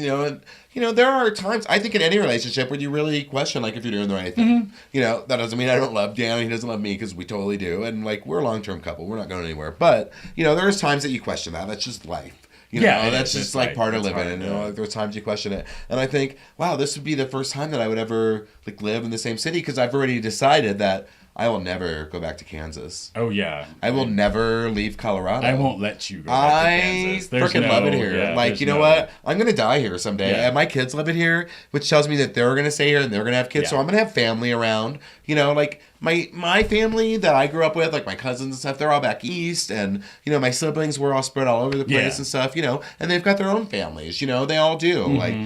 Speaker 1: There are times, I think in any relationship where you really question, like, if you're doing the right thing. That doesn't mean I don't love Dan and he doesn't love me because we totally do. And, like, we're a long-term couple. We're not going anywhere. But, there's times that you question that. That's just life. That's just, like, part of living. And, there's times you question it. And I think, wow, this would be the first time that I would ever, like, live in the same city because I've already decided that I will never go back to Kansas.
Speaker 2: Oh, yeah.
Speaker 1: I will never leave Colorado.
Speaker 2: I won't let you go back to Kansas.
Speaker 1: I freaking love it here.
Speaker 2: Yeah,
Speaker 1: like, what? I'm going to die here someday. Yeah. And my kids live it here, which tells me that they're going to stay here and they're going to have kids. Yeah. So I'm going to have family around. Like, my family that I grew up with, like my cousins and stuff, they're all back east. And, my siblings were all spread all over the place and stuff, And they've got their own families, they all do. Like,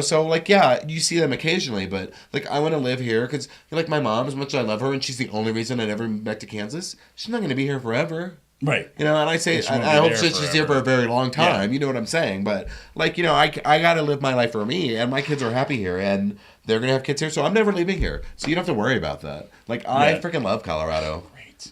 Speaker 1: so, like, yeah, you see them occasionally. But, like, I want to live here because, like, my mom, as much as I love her, and she's the only reason I never moved back to Kansas, she's not going to be here forever.
Speaker 2: Right.
Speaker 1: You know, and I say, I hope she's here for a very long time. Yeah. You know what I'm saying? But, like, you know, I got to live my life for me, and my kids are happy here, and they're going to have kids here, so I'm never leaving here. So you don't have to worry about that. Like, I freaking love Colorado. Great.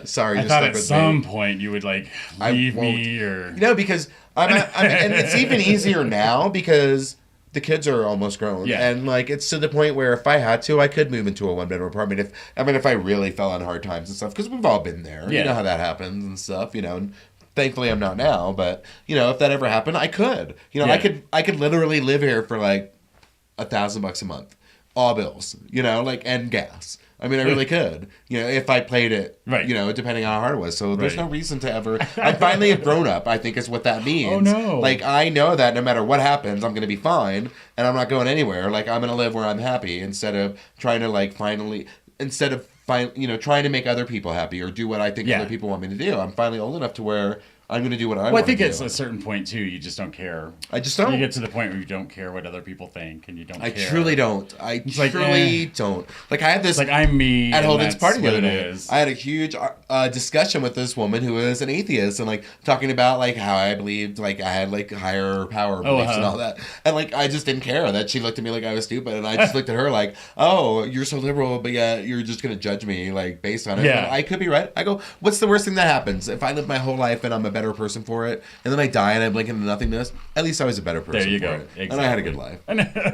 Speaker 1: Sorry.
Speaker 2: I thought at some point you would, like, leave me or...
Speaker 1: No, because, and it's even easier now because... The kids are almost grown, and like it's to the point where if I had to, I could move into a one-bedroom apartment. If I really fell on hard times and stuff, because we've all been there. You know how that happens and stuff. You know, and thankfully I'm not now. But you know, if that ever happened, I could. You know, I could literally live here for like $1,000 a month, all bills. You know, like and gas. I mean, I really could, you know, if I played it, you know, depending on how hard it was. So there's no reason to ever... I finally have grown up, I think is what that means.
Speaker 2: Oh, no.
Speaker 1: Like, I know that no matter what happens, I'm going to be fine, and I'm not going anywhere. Like, I'm going to live where I'm happy instead of trying to, like, trying to make other people happy or do what I think other people want me to do. I'm finally old enough to where... I'm going to do what I want to do.
Speaker 2: I think it's a certain point, too. You just don't care.
Speaker 1: I just don't.
Speaker 2: You get to the point where you don't care what other people think, and you don't care.
Speaker 1: I truly don't. Don't. Like, I had this...
Speaker 2: Like, I'm me,
Speaker 1: at Holden's party the other day. I had a huge discussion with this woman who is an atheist and, like, talking about, like, how I believed, like, I had, like, higher power beliefs and all that. And, like, I just didn't care that she looked at me like I was stupid. And I just looked at her like, oh, you're so liberal, but yeah, you're just going to judge me, like, based on it. Yeah. I could be right. I go, what's the worst thing that happens? If I live my whole life and I'm a better person for it, and then I die and I blink into nothingness, at least I was a better person
Speaker 2: there you
Speaker 1: for
Speaker 2: go.
Speaker 1: it.
Speaker 2: Exactly.
Speaker 1: And I had a good life.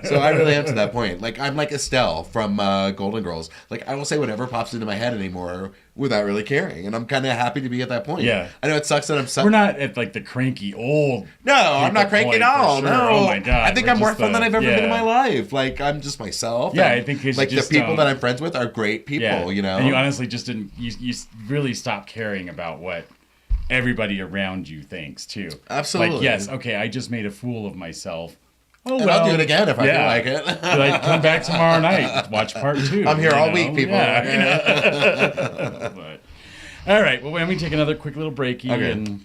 Speaker 1: So I really am to that point. Like, I'm like Estelle from Golden Girls. Like, I will say whatever pops into my head anymore without really caring. And I'm kind of happy to be at that point.
Speaker 2: Yeah.
Speaker 1: I know it sucks that I'm stuck.
Speaker 2: We're not at, like, the cranky old...
Speaker 1: No, I'm not cranky at all.
Speaker 2: Sure.
Speaker 1: No.
Speaker 2: Oh, my God.
Speaker 1: I think I'm more fun than I've ever been in my life. Like, I'm just myself.
Speaker 2: Yeah, I think it's
Speaker 1: like,
Speaker 2: just...
Speaker 1: the people that I'm friends with are great people, you know?
Speaker 2: And you honestly just didn't... You really stopped caring about what everybody around you thinks, too.
Speaker 1: Absolutely.
Speaker 2: Like, yes, okay, I just made a fool of myself. Oh,
Speaker 1: and I'll do it again if I feel like it.
Speaker 2: Like, come back tomorrow night. Watch part 2.
Speaker 1: I'm here all week, people.
Speaker 2: Yeah. But, all right. Well, let me take another quick little breaky and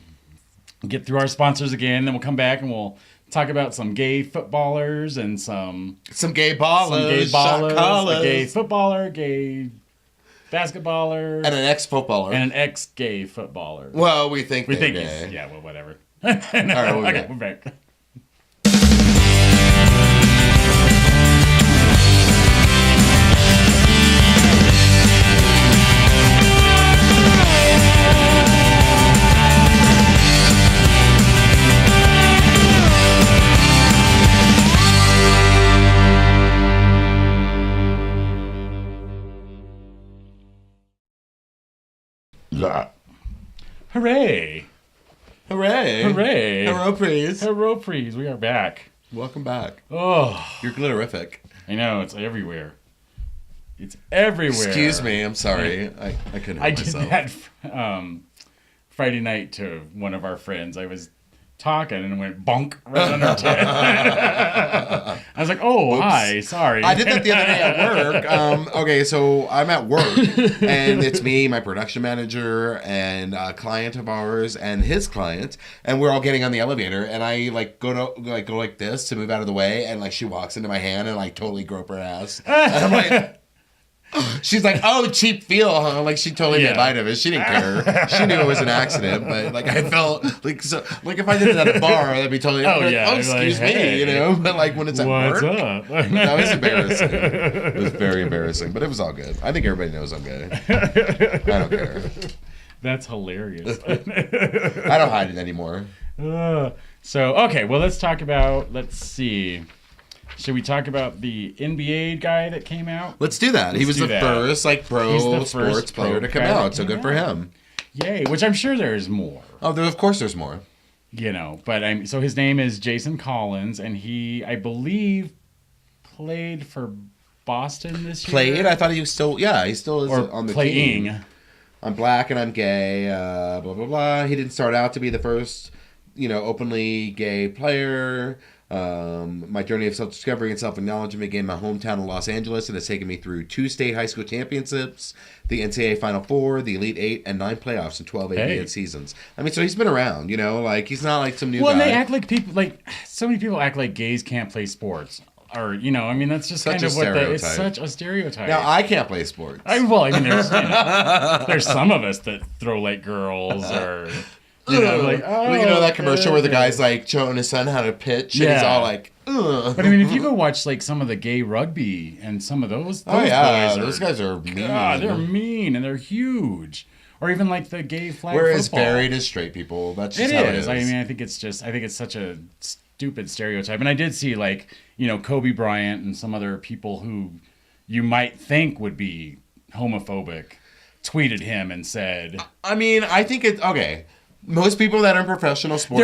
Speaker 2: get through our sponsors again. Then we'll come back and we'll talk about some gay footballers and some
Speaker 1: gay ballers,
Speaker 2: a gay footballer, gay basketballer,
Speaker 1: and an ex-footballer,
Speaker 2: and an ex-gay footballer.
Speaker 1: Well, we think
Speaker 2: gay.
Speaker 1: Yeah,
Speaker 2: well, whatever.
Speaker 1: All right,
Speaker 2: we're back. Hooray!
Speaker 1: Hooray!
Speaker 2: Hooray!
Speaker 1: Hello, please.
Speaker 2: Hello, please. We are back.
Speaker 1: Welcome back.
Speaker 2: Oh,
Speaker 1: you're glitterific.
Speaker 2: I know, it's everywhere. It's everywhere.
Speaker 1: Excuse me, I'm sorry. I couldn't help myself.
Speaker 2: I did that Friday night to one of our friends. I was talking and it went bonk right on her head. I was like, oh, oops. Hi, sorry.
Speaker 1: I did that the other day at work. Okay, so I'm at work and it's me, my production manager, and a client of ours and his client, and we're all getting on the elevator, and I like go like this to move out of the way, and like she walks into my hand and like totally grope her ass. And I'm like, she's like, oh, cheap feel, huh? Like, she totally made light of it. She didn't care. She knew it was an accident, but like I felt like if I did it at a bar, that'd be totally excuse me, hey, you know. But like when it's at work,
Speaker 2: up?
Speaker 1: That was embarrassing. It was very embarrassing, but it was all good. I think everybody knows I'm gay. I don't care.
Speaker 2: That's hilarious.
Speaker 1: I don't hide it anymore.
Speaker 2: Okay, well, let's see. Should we talk about the NBA guy that came out?
Speaker 1: Let's do that. He was the first pro sports player to come out, so good for him.
Speaker 2: Yay, which I'm sure there's more.
Speaker 1: Oh, of course there's more.
Speaker 2: You know, but so his name is Jason Collins, and he, I believe, played for Boston this year.
Speaker 1: Played? I thought he was still, he still is on the
Speaker 2: team.
Speaker 1: I'm black and I'm gay, blah, blah, blah. He didn't start out to be the first, openly gay player. My journey of self-discovery and self-acknowledgement began in my hometown of Los Angeles and has taken me through 2 state high school championships, the NCAA Final Four, the Elite Eight, and 9 playoffs in 12 ABA seasons. I mean, so he's been around, like he's not like some new guy.
Speaker 2: Well, they act like people, like so many people act like gays can't play sports. or I mean, that's just
Speaker 1: Such
Speaker 2: kind of
Speaker 1: a
Speaker 2: what it's
Speaker 1: stereotype.
Speaker 2: such a stereotype.
Speaker 1: Now, I can't play sports.
Speaker 2: I mean, there's some of us that throw like girls or. Like,
Speaker 1: that commercial where the guy's like showing his son how to pitch, and he's all like, ugh.
Speaker 2: But I mean, if you go watch like some of the gay rugby and some of those boys
Speaker 1: those guys are mean.
Speaker 2: God, they're mean and they're huge. Or even like the gay flag
Speaker 1: We're as
Speaker 2: football.
Speaker 1: varied as straight people. That's just how it is.
Speaker 2: I mean, I think it's such a stupid stereotype. And I did see like, Kobe Bryant and some other people who you might think would be homophobic tweeted him and said,
Speaker 1: I mean, I think it's okay. Most people that are in professional sports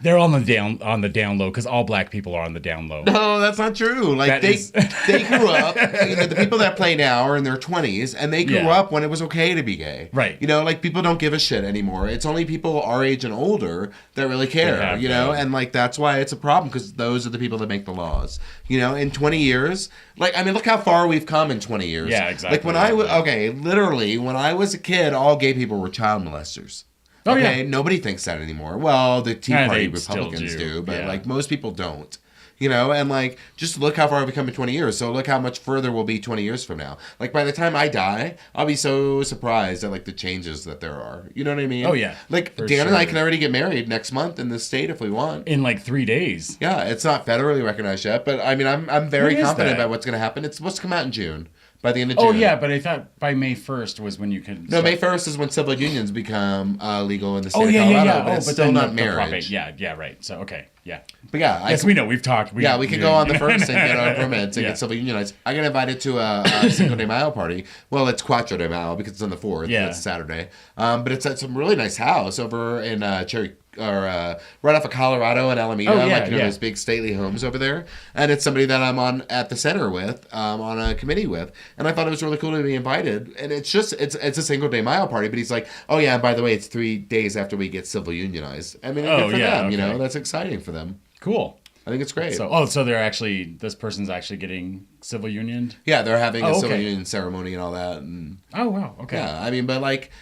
Speaker 2: they're on the down low because all black people are on the down low.
Speaker 1: No, that's not true. Like they grew up. The people that play now are in their 20s, and they grew up when it was okay to be gay.
Speaker 2: Right.
Speaker 1: Like people don't give a shit anymore. It's only people our age and older that really care. And like that's why it's a problem because those are the people that make the laws. In 20 years, like I mean, look how far we've come in 20 years.
Speaker 2: Yeah, exactly.
Speaker 1: Like literally when I was a kid, all gay people were child molesters.
Speaker 2: Oh, yeah.
Speaker 1: Nobody thinks that anymore. Well, the Tea Party Republicans do, but like most people don't. And like just look how far we've come in 20 years. So look how much further we'll be 20 years from now. Like by the time I die, I'll be so surprised at like the changes that there are. You know what I mean?
Speaker 2: Oh yeah.
Speaker 1: Like Dan and I can already get married next month in this state if we want.
Speaker 2: In like 3 days.
Speaker 1: Yeah, it's not federally recognized yet, but I mean I'm very confident about what's going to happen. It's supposed to come out in June. By the end of June.
Speaker 2: Oh, yeah, but I thought by May 1st was when you could...
Speaker 1: No, May 1st is when civil unions become legal in the state of Colorado, but it's still not marriage.
Speaker 2: Yeah, right. So, okay, yeah.
Speaker 1: But yeah.
Speaker 2: Yes, we know. We've talked.
Speaker 1: We can go on the 1st and get our permits and get civil unionized. I got invited to a Cinco de Mayo party. Well, it's Cuatro de Mayo because it's on the 4th. Yeah. It's Saturday. But it's at some really nice house over in right off of Colorado and Alameda, those big stately homes over there. And it's somebody that I'm on at the center with, on a committee with. And I thought it was really cool to be invited. And it's a Cinco de Mayo party, but he's like, oh yeah, and by the way, it's 3 days after we get civil unionized. I mean, good for them, that's exciting for them.
Speaker 2: Cool.
Speaker 1: I think it's great.
Speaker 2: So they're actually, this person's actually getting civil unioned?
Speaker 1: Yeah, they're having a civil union ceremony and all that. And
Speaker 2: oh, wow. Okay.
Speaker 1: Yeah, I mean, but like,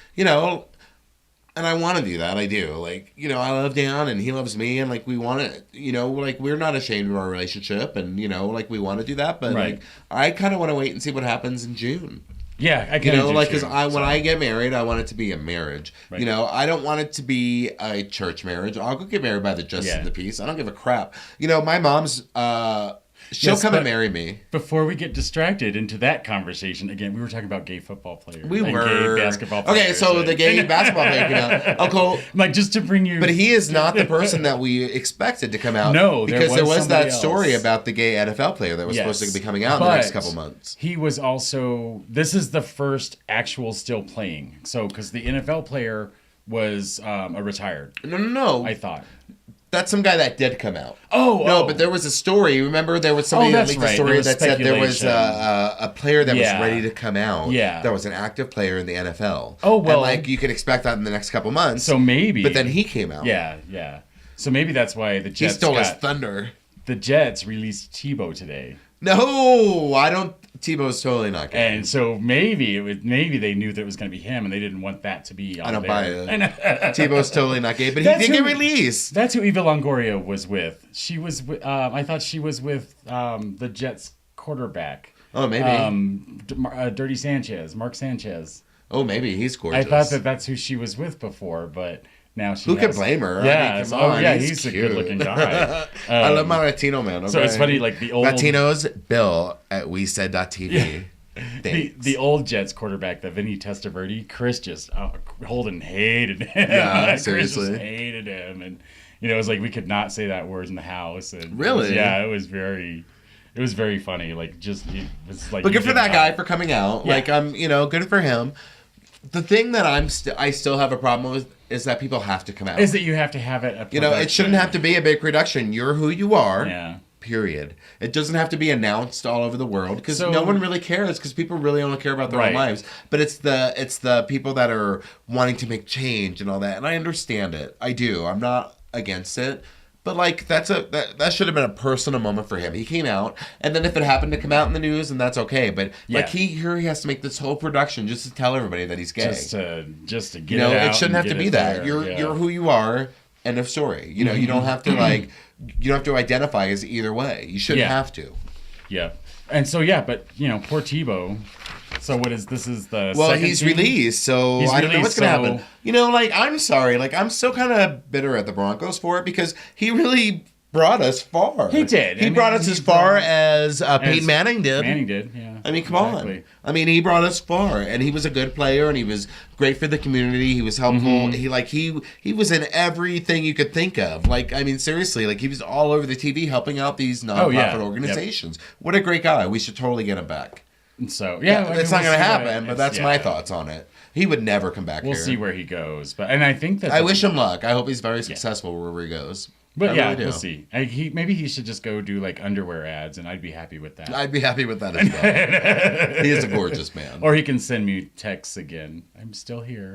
Speaker 1: and I want to do that. I do. Like, I love Dan and he loves me and like we want to, like we're not ashamed of our relationship and, like we want to do that. But like, I kind of want to wait and see what happens in June.
Speaker 2: Yeah, I can
Speaker 1: like, because when I get married, I want it to be a marriage. Right. I don't want it to be a church marriage. I'll go get married by the justice of the peace. I don't give a crap. My mom's... She'll come and marry me.
Speaker 2: Before we get distracted into that conversation, again, we were talking about gay football players.
Speaker 1: We were.
Speaker 2: Gay basketball players.
Speaker 1: Okay, so the gay basketball player came out. Oh, cool.
Speaker 2: Like, just to bring you...
Speaker 1: But he is not the person that we expected to come out.
Speaker 2: No,
Speaker 1: because there was that story about the gay NFL player that was supposed to be coming out in the next couple months.
Speaker 2: He was also... This is the first actual still playing. So, because the NFL player was a retired.
Speaker 1: No.
Speaker 2: I thought.
Speaker 1: That's some guy that did come out.
Speaker 2: No,
Speaker 1: but there was a story. Remember, there was somebody that leaked a story that said there was a player that was ready to come out.
Speaker 2: Yeah,
Speaker 1: that was an active player in the NFL.
Speaker 2: Oh well,
Speaker 1: and like you could expect that in the next couple months.
Speaker 2: So maybe,
Speaker 1: but then he came out.
Speaker 2: Yeah. So maybe that's why the Jets.
Speaker 1: He stole his thunder.
Speaker 2: The Jets released Tebow today.
Speaker 1: No, I don't. Tebow's totally not gay.
Speaker 2: And so maybe they knew that it was going to be him, and they didn't want that to be.
Speaker 1: I don't buy it. Tebow's totally not gay, but he did get released.
Speaker 2: That's who Eva Longoria was with. She was. I thought she was with the Jets quarterback.
Speaker 1: Oh, maybe.
Speaker 2: Dirty Sanchez, Mark Sanchez.
Speaker 1: Oh, maybe he's gorgeous.
Speaker 2: I thought that's who she was with before, but. Now
Speaker 1: who can blame her?
Speaker 2: Yeah,
Speaker 1: I mean,
Speaker 2: he's a good-looking guy.
Speaker 1: I love my Latino man. Okay?
Speaker 2: So it's funny, like the old
Speaker 1: Latinos, Bill at WeSaid.tv.
Speaker 2: The old Jets quarterback, the Vinny Testaverde, Chris just Holden hated him.
Speaker 1: Yeah,
Speaker 2: seriously, Chris just hated him, and it was like we could not say that word in the house. And
Speaker 1: really,
Speaker 2: it was very funny. Like just it was like.
Speaker 1: But good for that guy for coming out.
Speaker 2: Yeah.
Speaker 1: Like good for him. The thing that I still have a problem with is that people have to come out.
Speaker 2: Is that you have to have it.
Speaker 1: It shouldn't have to be a big production. You're who you are.
Speaker 2: Yeah.
Speaker 1: Period. It doesn't have to be announced all over the world because no one really cares because people really only care about their own lives. But it's the people that are wanting to make change and all that. And I understand it. I do. I'm not against it. But like that should have been a personal moment for him. He came out, and then if it happened to come out in the news, then that's okay. But like he has to make this whole production just to tell everybody that he's gay.
Speaker 2: Just to get it out.
Speaker 1: It shouldn't have to be that. You're who you are. End of story. You don't have to you don't have to identify as either way. You shouldn't have to.
Speaker 2: Yeah. And so, yeah, but, poor Tebow. So what is, this is the
Speaker 1: Well,
Speaker 2: second
Speaker 1: he's
Speaker 2: team?
Speaker 1: released, so
Speaker 2: He's
Speaker 1: I don't know what's going to
Speaker 2: released,
Speaker 1: happen. I'm sorry. I'm still kind of bitter at the Broncos for it because he really brought us far.
Speaker 2: He did.
Speaker 1: He brought us as far as Peyton Manning did.
Speaker 2: Manning did, yeah.
Speaker 1: I mean, come on. I mean, he brought us far, and he was a good player, and he was great for the community. He was helpful. He was in everything you could think of. Seriously, he was all over the TV helping out these nonprofit organizations. Yep. What a great guy. We should totally get him back.
Speaker 2: So,
Speaker 1: it's not going to happen, but that's my thoughts on it. He would never come back here.
Speaker 2: We'll see where he goes. And I think that...
Speaker 1: I wish him luck. I hope he's very successul wherever he goes.
Speaker 2: But really we'll see. Maybe he should just go do underwear ads, and I'd be happy with that.
Speaker 1: I'd be happy with that as well. He is a gorgeous man.
Speaker 2: Or he can send me texts again. I'm still here.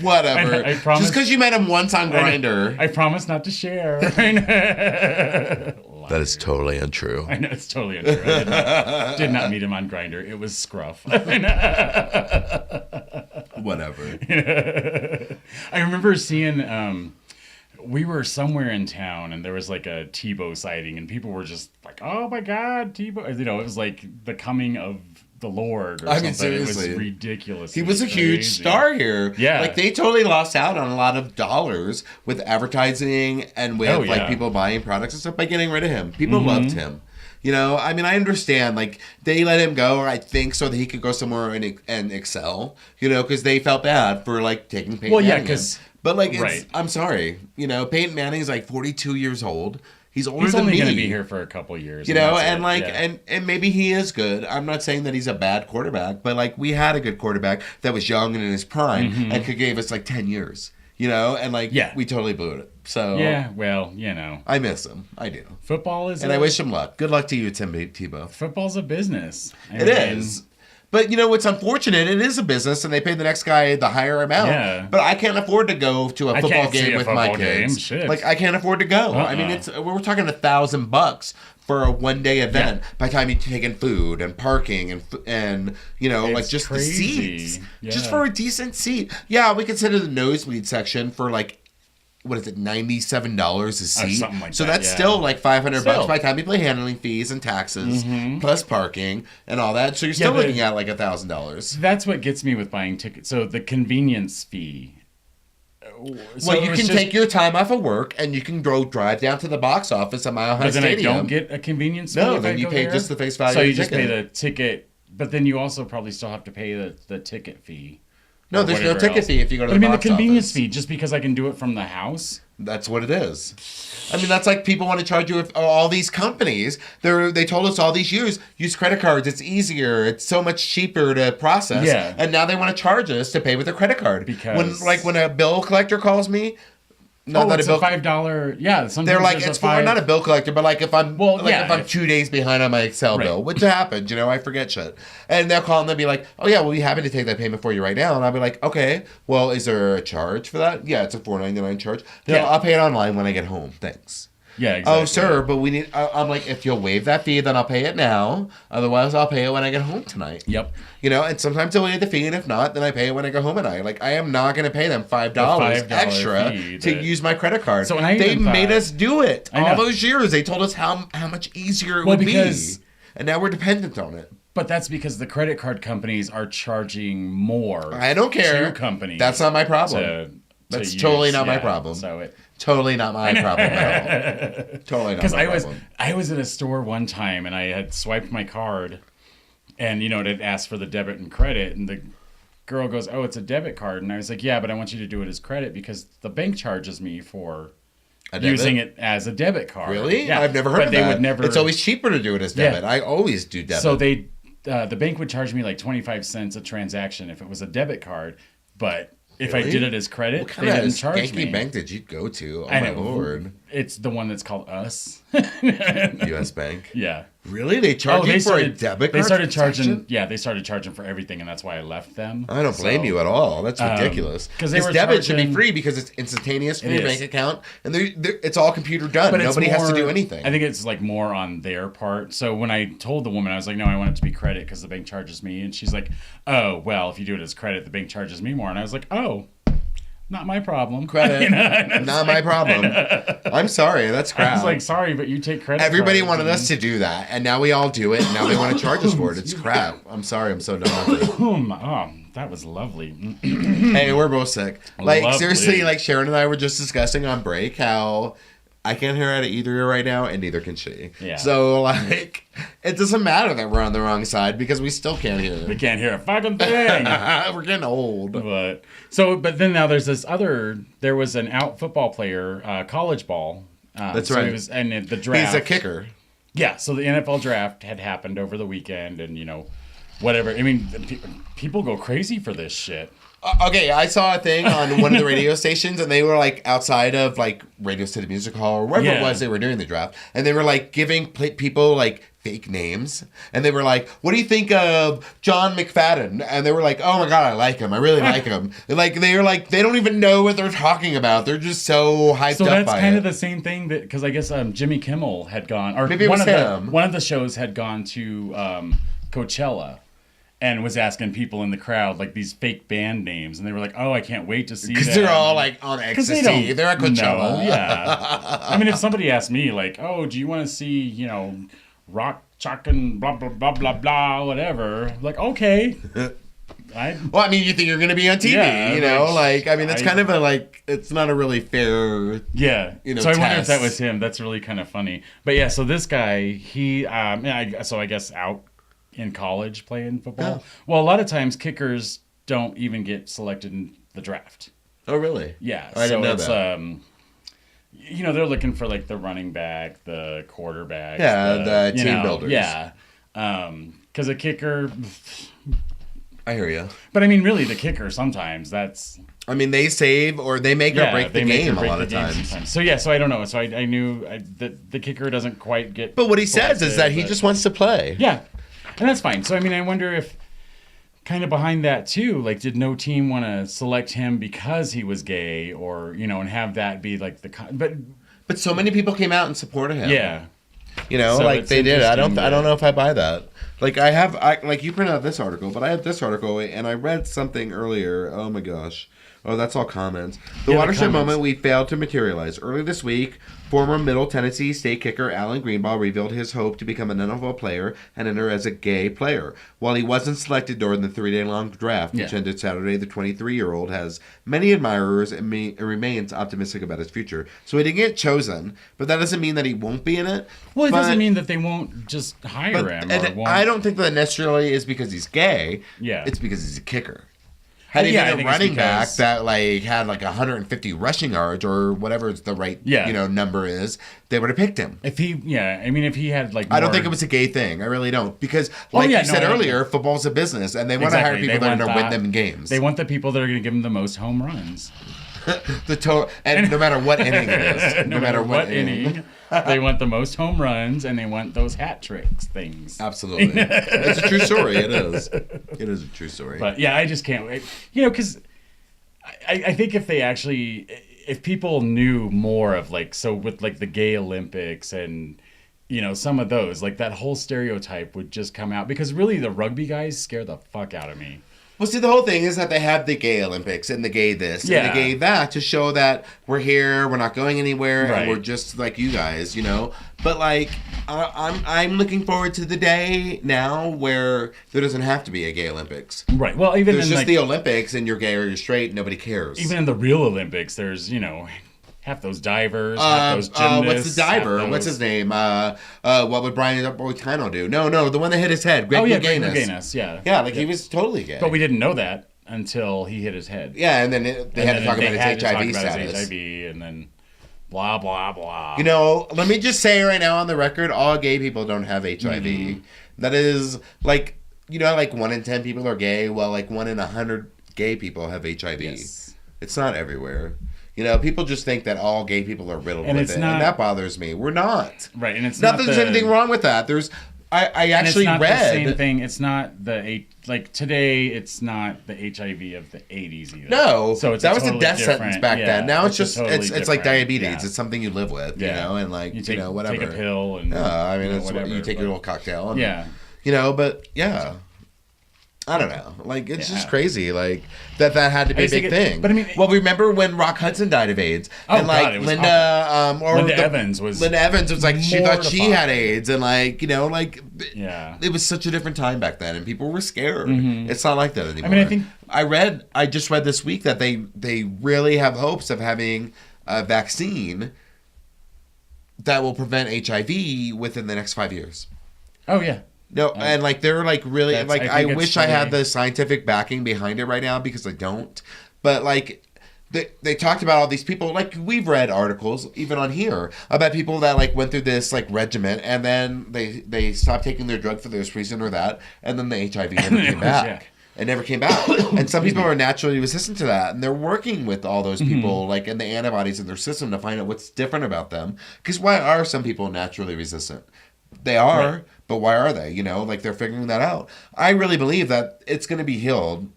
Speaker 1: Whatever. I promise, just because you met him once on Grindr.
Speaker 2: I promise not to share.
Speaker 1: That is totally untrue.
Speaker 2: I know it's totally untrue. I did not meet him on Grindr. It was Scruff.
Speaker 1: Whatever.
Speaker 2: I remember seeing. We were somewhere in town and there was a Tebow sighting and people were just like, oh my God, Tebow. It was like the coming of the Lord or something.
Speaker 1: Seriously.
Speaker 2: It was ridiculous.
Speaker 1: He was a huge star here.
Speaker 2: Yeah.
Speaker 1: They totally lost out on a lot of dollars with advertising and with people buying products and stuff by getting rid of him. People loved him. I understand, they let him go, I think, so that he could go somewhere and excel, because they felt bad for, taking Peyton Manning.
Speaker 2: Well, yeah, because...
Speaker 1: But, I'm sorry, Peyton Manning is, 42 years old. He's older than me.
Speaker 2: He's only going to be here for a couple years.
Speaker 1: And maybe he is good. I'm not saying that he's a bad quarterback, but, we had a good quarterback that was young and in his prime and could give us, 10 years. We totally blew it. So
Speaker 2: yeah, well,
Speaker 1: I miss him. I do.
Speaker 2: Football is,
Speaker 1: and I wish him luck. Good luck to you, Tebow.
Speaker 2: Football's a business.
Speaker 1: It is. But what's unfortunate? It is a business, and they pay the next guy the higher amount. Yeah. But I can't afford to go to a football game with my kids.
Speaker 2: Shit.
Speaker 1: I can't afford to go. I mean, we're talking $1,000 for a one-day event. By the time you take in food and parking and just
Speaker 2: crazy.
Speaker 1: The seats, just for a decent seat. Yeah, we consider the nosebleed section for what is it, $97 a seat?
Speaker 2: Something like
Speaker 1: so
Speaker 2: that,
Speaker 1: that's still $500 by the time you play handling fees and taxes, plus parking and all that. So you're still looking at $1,000.
Speaker 2: That's what gets me with buying tickets. So the convenience fee.
Speaker 1: So you can take your time off of work and you can go drive down to the box office at Mile High Stadium.
Speaker 2: But then I don't get a convenience fee.
Speaker 1: No, then you pay just the face value.
Speaker 2: So you just pay the ticket, but then you also probably still have to pay the ticket fee.
Speaker 1: No, there's no ticket fee if you go to the box office.
Speaker 2: The convenience fee, just because I can do it from the house?
Speaker 1: That's what it is. I mean, that's people want to charge you all these companies. They told us all these years, use credit cards. It's easier. It's so much cheaper to process.
Speaker 2: Yeah.
Speaker 1: And now they want to charge us to pay with a credit card.
Speaker 2: Because...
Speaker 1: when a bill collector calls me...
Speaker 2: It's a $5. Yeah,
Speaker 1: they're it's for not a bill collector, but if I'm if I'm 2 days behind on my Excel bill, which happens, I forget shit, and they'll call and they'll be like, "Oh yeah, we'll be happy to take that payment for you right now," and I'll be like, "Okay, well, is there a charge for that?" Yeah, it's a $4.99 charge. No, I'll pay it online when I get home. Thanks.
Speaker 2: Yeah, exactly.
Speaker 1: Oh, sir, but we need... I'm like, if you'll waive that fee, then I'll pay it now. Otherwise, I'll pay it when I get home tonight.
Speaker 2: Yep.
Speaker 1: And sometimes I'll waive the fee, and if not, then I pay it when I go home at night. I am not going to pay them $5 extra to use my credit card.
Speaker 2: So
Speaker 1: they made us do it. All those years, they told us how much easier it would be. And now we're dependent on it.
Speaker 2: But that's because the credit card companies are charging more.
Speaker 1: I don't care.
Speaker 2: To companies.
Speaker 1: That's not my problem. That's totally not my problem. Totally not my problem at all. Totally not my problem.
Speaker 2: I was in a store one time and I had swiped my card and, it had asked for the debit and credit and the girl goes, "Oh, it's a debit card." And I was like, "Yeah, but I want you to do it as credit because the bank charges me for using it as a debit card."
Speaker 1: Really?
Speaker 2: Yeah.
Speaker 1: I've never heard of that.
Speaker 2: Would never...
Speaker 1: It's always cheaper to do it as debit. Yeah. I always do debit.
Speaker 2: So the bank would charge me 25 cents a transaction if it was a debit card, but... If I did it as credit, they didn't charge me.
Speaker 1: What bank did you go to? Oh, my Lord.
Speaker 2: It's the one that's called Us.
Speaker 1: U.S. Bank?
Speaker 2: Yeah.
Speaker 1: Really? They charge you for a debit card?
Speaker 2: They started charging. Yeah, they started charging for everything, and that's why I left them.
Speaker 1: I don't blame you at all. That's ridiculous. Because debit should be free because it's instantaneous from your bank account, and it's all computer done. But nobody has to do anything.
Speaker 2: I think it's more on their part. So when I told the woman, I was like, "No, I want it to be credit because the bank charges me," and she's like, "Oh, well, if you do it as credit, the bank charges me more," and I was like, "Oh." not my problem.
Speaker 1: Credit, not my problem. I'm sorry, that's crap.
Speaker 2: I was like, sorry, but you take credit.
Speaker 1: Everybody wanted us to do that, and now we all do it, and now they want to charge us for it. It's crap. I'm sorry, I'm so done with it.
Speaker 2: Oh, that was lovely.
Speaker 1: Hey, we're both sick. Like,
Speaker 2: lovely.
Speaker 1: seriously, like Sharon and I were just discussing on break how I can't hear out of either ear right now, and neither can she.
Speaker 2: Yeah.
Speaker 1: So, like, it doesn't matter that we're on the wrong side because we still can't hear.
Speaker 2: We can't hear a fucking thing.
Speaker 1: We're getting old.
Speaker 2: But then now there's there was an out football player, college ball.
Speaker 1: That's
Speaker 2: so
Speaker 1: right.
Speaker 2: He was, and the draft.
Speaker 1: He's a kicker.
Speaker 2: Yeah, so the NFL draft had happened over the weekend, and, whatever. I mean, people go crazy for this shit.
Speaker 1: Okay, I saw a thing on one of the radio stations, and they were like outside of like Radio City Music Hall or wherever it was they were doing the draft, and they were like giving people like fake names, and they were like, "What do you think of John McFadden?" And they were like, "Oh my god, I like him. I really like him." Like they're like they don't even know what they're talking about. They're just so hyped up by it.
Speaker 2: So that's kind of the same thing that because I guess Jimmy Kimmel had gone, or
Speaker 1: maybe it was him.
Speaker 2: One of the shows had gone to Coachella. And was asking people in the crowd like these fake band names, and they were like, "Oh, I can't wait to see that."
Speaker 1: Because they're all like on ecstasy. They're at Coachella.
Speaker 2: Yeah. I mean, if somebody asked me like, "Oh, do you want to see rock, chalk, and blah blah blah blah blah, whatever?" I'm like, okay.
Speaker 1: Well, I mean, you think you're going to be on TV, I mean, it's kind of it's not a really fair,
Speaker 2: So I wonder if that was him. That's really kind of funny. But yeah, so this guy, he, I guess out in college playing football. Oh. Well, a lot of times kickers don't even get selected in the draft.
Speaker 1: Oh, really?
Speaker 2: Yeah.
Speaker 1: I didn't know that.
Speaker 2: They're looking for like the running back, the quarterback.
Speaker 1: Yeah, the team builders.
Speaker 2: Yeah. Because a kicker...
Speaker 1: I hear you.
Speaker 2: But I mean, really, the kicker sometimes that's...
Speaker 1: I mean, they save or they make or break the game a lot of times.
Speaker 2: Sometimes. So I don't know. So I knew that the kicker doesn't quite get...
Speaker 1: But what he says is that he just wants to play.
Speaker 2: Yeah. And that's fine. So, I mean, I wonder if kind of behind that, too, like, did no team want to select him because he was gay or, and have that be like the...
Speaker 1: But so many people came out and supported him.
Speaker 2: Yeah.
Speaker 1: So like they did. I don't know if I buy that. Like like you printed out this article, but I have this article and I read something earlier. Oh my gosh. Oh, that's all comments. The watershed moment we failed to materialize. Early this week, former Middle Tennessee State kicker Alan Greenball revealed his hope to become an NFL player and enter as a gay player. While he wasn't selected during the 3-day-long draft, which ended Saturday, the 23-year-old has many admirers and remains optimistic about his future. So he didn't get chosen, but that doesn't mean that he won't be in it.
Speaker 2: Well, it doesn't mean that they won't just hire him.
Speaker 1: I don't think that necessarily is because he's gay.
Speaker 2: Yeah.
Speaker 1: It's because he's a kicker. Had he been a running back that had 150 rushing yards or whatever the right number is, they would have picked him.
Speaker 2: If he had
Speaker 1: I don't think it was a gay thing. I really don't, because you said earlier, football's a business, and they want to hire people that are going to win them games.
Speaker 2: They want the people that are going to give them the most home runs.
Speaker 1: And no matter what inning it is, no matter what inning.
Speaker 2: They want the most home runs, and they want those hat tricks things.
Speaker 1: Absolutely. It's a true story. It is. It is a true story.
Speaker 2: But, yeah, I just can't wait. Because I think if people knew more of, with, the gay Olympics and, some of those, that whole stereotype would just come out. Because, really, the rugby guys scare the fuck out of me.
Speaker 1: Well, see, the whole thing is that they have the gay Olympics and the gay this and the gay that to show that we're here, we're not going anywhere, and we're just like you guys, But I'm looking forward to the day now where there doesn't have to be a gay Olympics.
Speaker 2: Right. Well, even
Speaker 1: there's just the Olympics, and you're gay or you're straight, nobody cares.
Speaker 2: Even in the real Olympics, there's half those divers, half those gymnasts.
Speaker 1: What's the diver? What's his name? What would Brian Boitano do? No, the one that hit his head. Greg Louganis.
Speaker 2: Yeah.
Speaker 1: Yeah, he was totally gay.
Speaker 2: But we didn't know that until he hit his head.
Speaker 1: Yeah, and then they had to talk about his HIV status.
Speaker 2: His HIV, and then blah, blah, blah.
Speaker 1: Let me just say right now on the record, all gay people don't have HIV. Mm-hmm. That is, 1 in 10 people are gay, while 1 in 100 gay people have HIV. Yes. It's not everywhere. People just think that all gay people are riddled with it, and that bothers me. We're not.
Speaker 2: Right, and it's
Speaker 1: not that there's anything wrong with that. I actually read
Speaker 2: the same thing. It's not today. It's not the HIV of the 80s either.
Speaker 1: No,
Speaker 2: so
Speaker 1: that was a death sentence back then. Now it's just
Speaker 2: totally
Speaker 1: it's like diabetes. Yeah. It's something you live with, and whatever.
Speaker 2: Take a pill and
Speaker 1: it's
Speaker 2: whatever.
Speaker 1: You take your little cocktail. And, but yeah. I don't know. Like, it's just crazy. Like, that had to be a big thing.
Speaker 2: But I mean...
Speaker 1: Well, remember when Rock Hudson died of AIDS?
Speaker 2: Oh,
Speaker 1: and, like,
Speaker 2: God, it was
Speaker 1: Linda
Speaker 2: Evans was...
Speaker 1: Linda Evans was like, she thought she had AIDS. And, like, you know, like...
Speaker 2: Yeah.
Speaker 1: It was such a different time back then. And people were scared. Mm-hmm. It's not like that anymore.
Speaker 2: I mean, I think...
Speaker 1: I just read this week that they really have hopes of having a vaccine that will prevent HIV within the next 5 years.
Speaker 2: Oh, yeah.
Speaker 1: No, and like they're like really like I wish I had
Speaker 2: really...
Speaker 1: the scientific backing behind it right now because I don't. But like they talked about all these people, like we've read articles even on here about people that like went through this like regimen and then they stopped taking their drug for this reason or that, and then the HIV never came back. Yeah. It never came back. And some people are naturally resistant to that, and they're working with all those people like and the antibodies in their system to find out what's different about them. Because why are some people naturally resistant? They are. Right. But why are they? You know, like they're figuring that out. I really believe that it's going to be healed.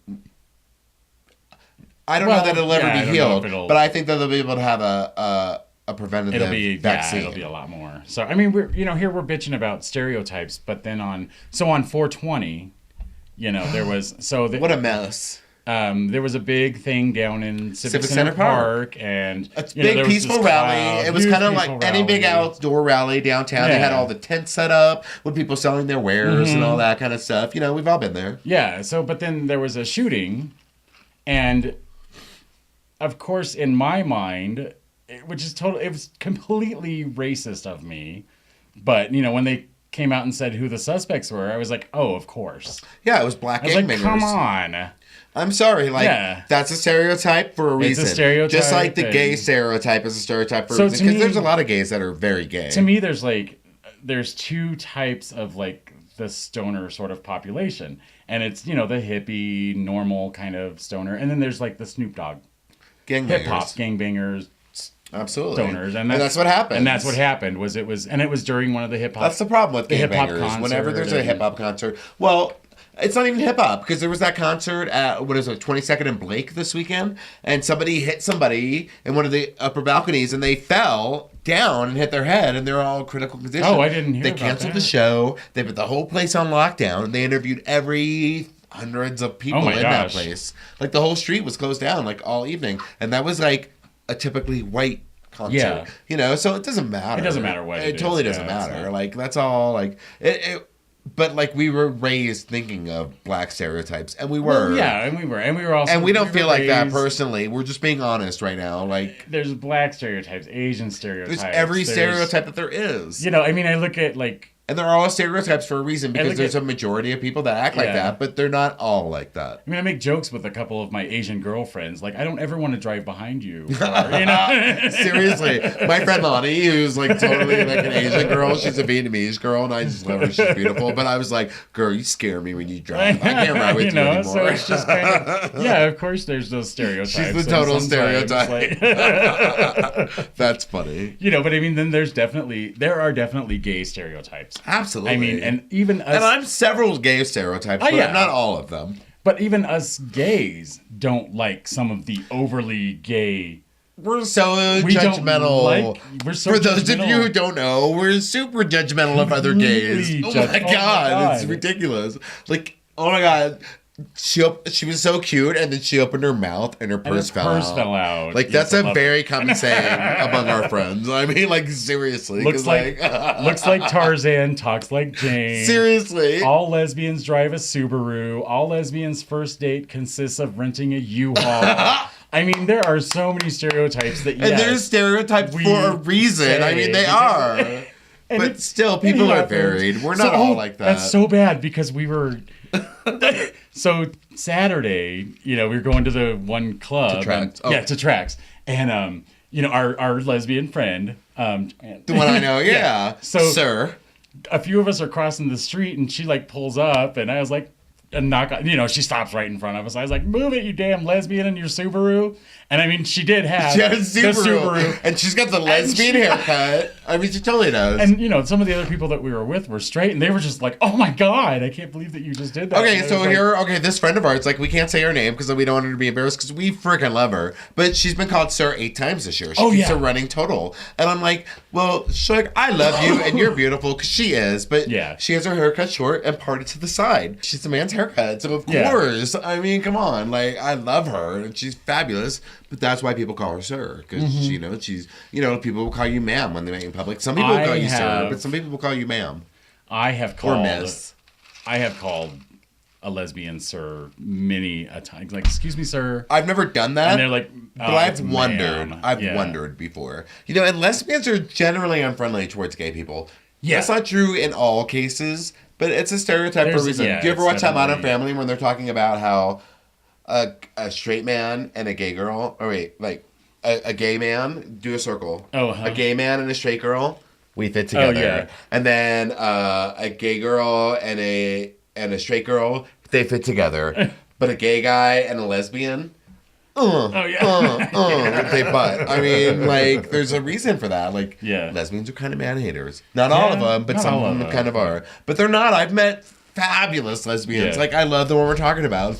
Speaker 1: I don't know that it'll ever be healed, but I think that they'll be able to have a preventative vaccine.
Speaker 2: Yeah, it'll be a lot more. So, I mean, here we're bitching about stereotypes, but then on 420, you know, there was...
Speaker 1: what a mess.
Speaker 2: There was a big thing down in Civic Center Park, and
Speaker 1: a big peaceful rally. It was kind of like any big outdoor rally downtown. Yeah. They had all the tents set up with people selling their wares and all that kind of stuff. You know, we've all been there.
Speaker 2: Yeah. So, but then there was a shooting, and of course, in my mind, it was completely racist of me. But you know, when they came out and said who the suspects were, I was like, oh, of course.
Speaker 1: Yeah, it was black gangbangers.
Speaker 2: Like, come on.
Speaker 1: I'm sorry, like, that's a stereotype for a reason.
Speaker 2: It's a stereotype.
Speaker 1: Just like the gay stereotype is a stereotype for a reason. Because there's a lot of gays that are very gay.
Speaker 2: To me, there's two types of, like, the stoner sort of population. And it's, you know, the hippie, normal kind of stoner. And then there's, like, the Snoop Dogg.
Speaker 1: Gangbangers.
Speaker 2: Hip-hop, gangbangers.
Speaker 1: Absolutely.
Speaker 2: Stoners.
Speaker 1: And that's what happened.
Speaker 2: And that's what happened, it was during one of the hip-hop...
Speaker 1: That's the problem with gangbangers. Whenever there's a hip-hop concert... Well... It's not even hip-hop, because there was that concert at, 22nd and Blake this weekend, and somebody hit somebody in one of the upper balconies, and they fell down and hit their head, and they're all in critical condition.
Speaker 2: Oh, I didn't hear
Speaker 1: They
Speaker 2: about
Speaker 1: canceled
Speaker 2: that.
Speaker 1: the show. They put the whole place on lockdown, and they interviewed hundreds of people in that place. Like, the whole street was closed down, like, all evening, and that was, like, a typically white concert. Yeah. You know, so it doesn't matter.
Speaker 2: It doesn't matter what it is.
Speaker 1: Totally doesn't matter. Like, that's all, like... But like we were raised thinking of black stereotypes, and we were.
Speaker 2: Well, yeah, and we were also.
Speaker 1: And we don't feel like that personally. We're just being honest right now. Like
Speaker 2: there's black stereotypes, Asian stereotypes.
Speaker 1: There's every stereotype that there is.
Speaker 2: You know, I mean, I look at like.
Speaker 1: And they're all stereotypes for a reason because there's a majority of people that act like that, but they're not all like that.
Speaker 2: I mean, I make jokes with a couple of my Asian girlfriends. Like, I don't ever want to drive behind you. Or, you know?
Speaker 1: Seriously. My friend Lonnie, who's like totally like an Asian girl, she's a Vietnamese girl, and I just love her. She's beautiful. But I was like, girl, you scare me when you drive. I can't ride with you anymore. So
Speaker 2: it's just kind of, yeah, of course there's those stereotypes.
Speaker 1: She's the total stereotype. Like, that's funny.
Speaker 2: You know, but I mean, then there are definitely gay stereotypes.
Speaker 1: Absolutely.
Speaker 2: I mean, and even us...
Speaker 1: And I'm several gay stereotypes, but not all of them.
Speaker 2: But even us gays don't like some of the overly gay...
Speaker 1: We're so judgmental. For those of you who don't know, we're super judgmental of other gays. Oh my God, it's ridiculous. Like, oh my God. She was so cute, and then she opened her mouth, and her purse fell out. Like, that's a very common saying among our friends. I mean, like, seriously.
Speaker 2: Looks like Tarzan, talks like Jane.
Speaker 1: Seriously.
Speaker 2: All lesbians drive a Subaru. All lesbians' first date consists of renting a U-Haul. I mean, there are so many stereotypes that, yes,
Speaker 1: and there's stereotypes for a reason. I mean, they are. But still, people are varied. We're not all like that.
Speaker 2: That's so bad, because we were... So Saturday, you know, we were going to the one club.
Speaker 1: To Tracks.
Speaker 2: To Tracks. And, you know, our lesbian friend.
Speaker 1: The one I know, yeah.
Speaker 2: So,
Speaker 1: sir.
Speaker 2: A few of us are crossing the street, and she, like, pulls up, and I was like, she stops right in front of us. I was like, move it, you damn lesbian in your Subaru. And I mean, she did have
Speaker 1: the Subaru. And she's got the lesbian haircut. I mean, she totally does.
Speaker 2: And, you know, some of the other people that we were with were straight, and they were just like, oh my God, I can't believe that you just did that.
Speaker 1: Okay, so this friend of ours, like, we can't say her name because we don't want her to be embarrassed because we freaking love her. But she's been called Sir 8 times this year. She keeps a running total. And I'm like, well, she's like, I love you and you're beautiful, because she is. But she has her hair cut short and parted to the side. She's a man's haircut. haircut, so of course. I mean, come on. Like, I love her, and she's fabulous, but that's why people call her sir, because, she's, people will call you ma'am when they make in public. Some people will call you sir, but some people will call you ma'am.
Speaker 2: I have called...
Speaker 1: Or miss.
Speaker 2: I have called a lesbian sir many a time. Like, excuse me, sir.
Speaker 1: I've never done that.
Speaker 2: And they're like,
Speaker 1: but I've wondered. I've wondered before. And lesbians are generally unfriendly towards gay people. Yeah. That's not true in all cases, but it's a stereotype for a reason. Do you ever watch that Modern Family when they're talking about how a straight man and a gay girl, a gay man, do a circle. A gay man and a straight girl, we fit together. Yeah. And then a gay girl and a straight girl, they fit together. But a gay guy and a lesbian, they butt. I mean, like, there's a reason for that. Like, lesbians are kind of man-haters. Not all of them, but some of them kind of are. But they're not. I've met fabulous lesbians. Like, I love the one we're talking about.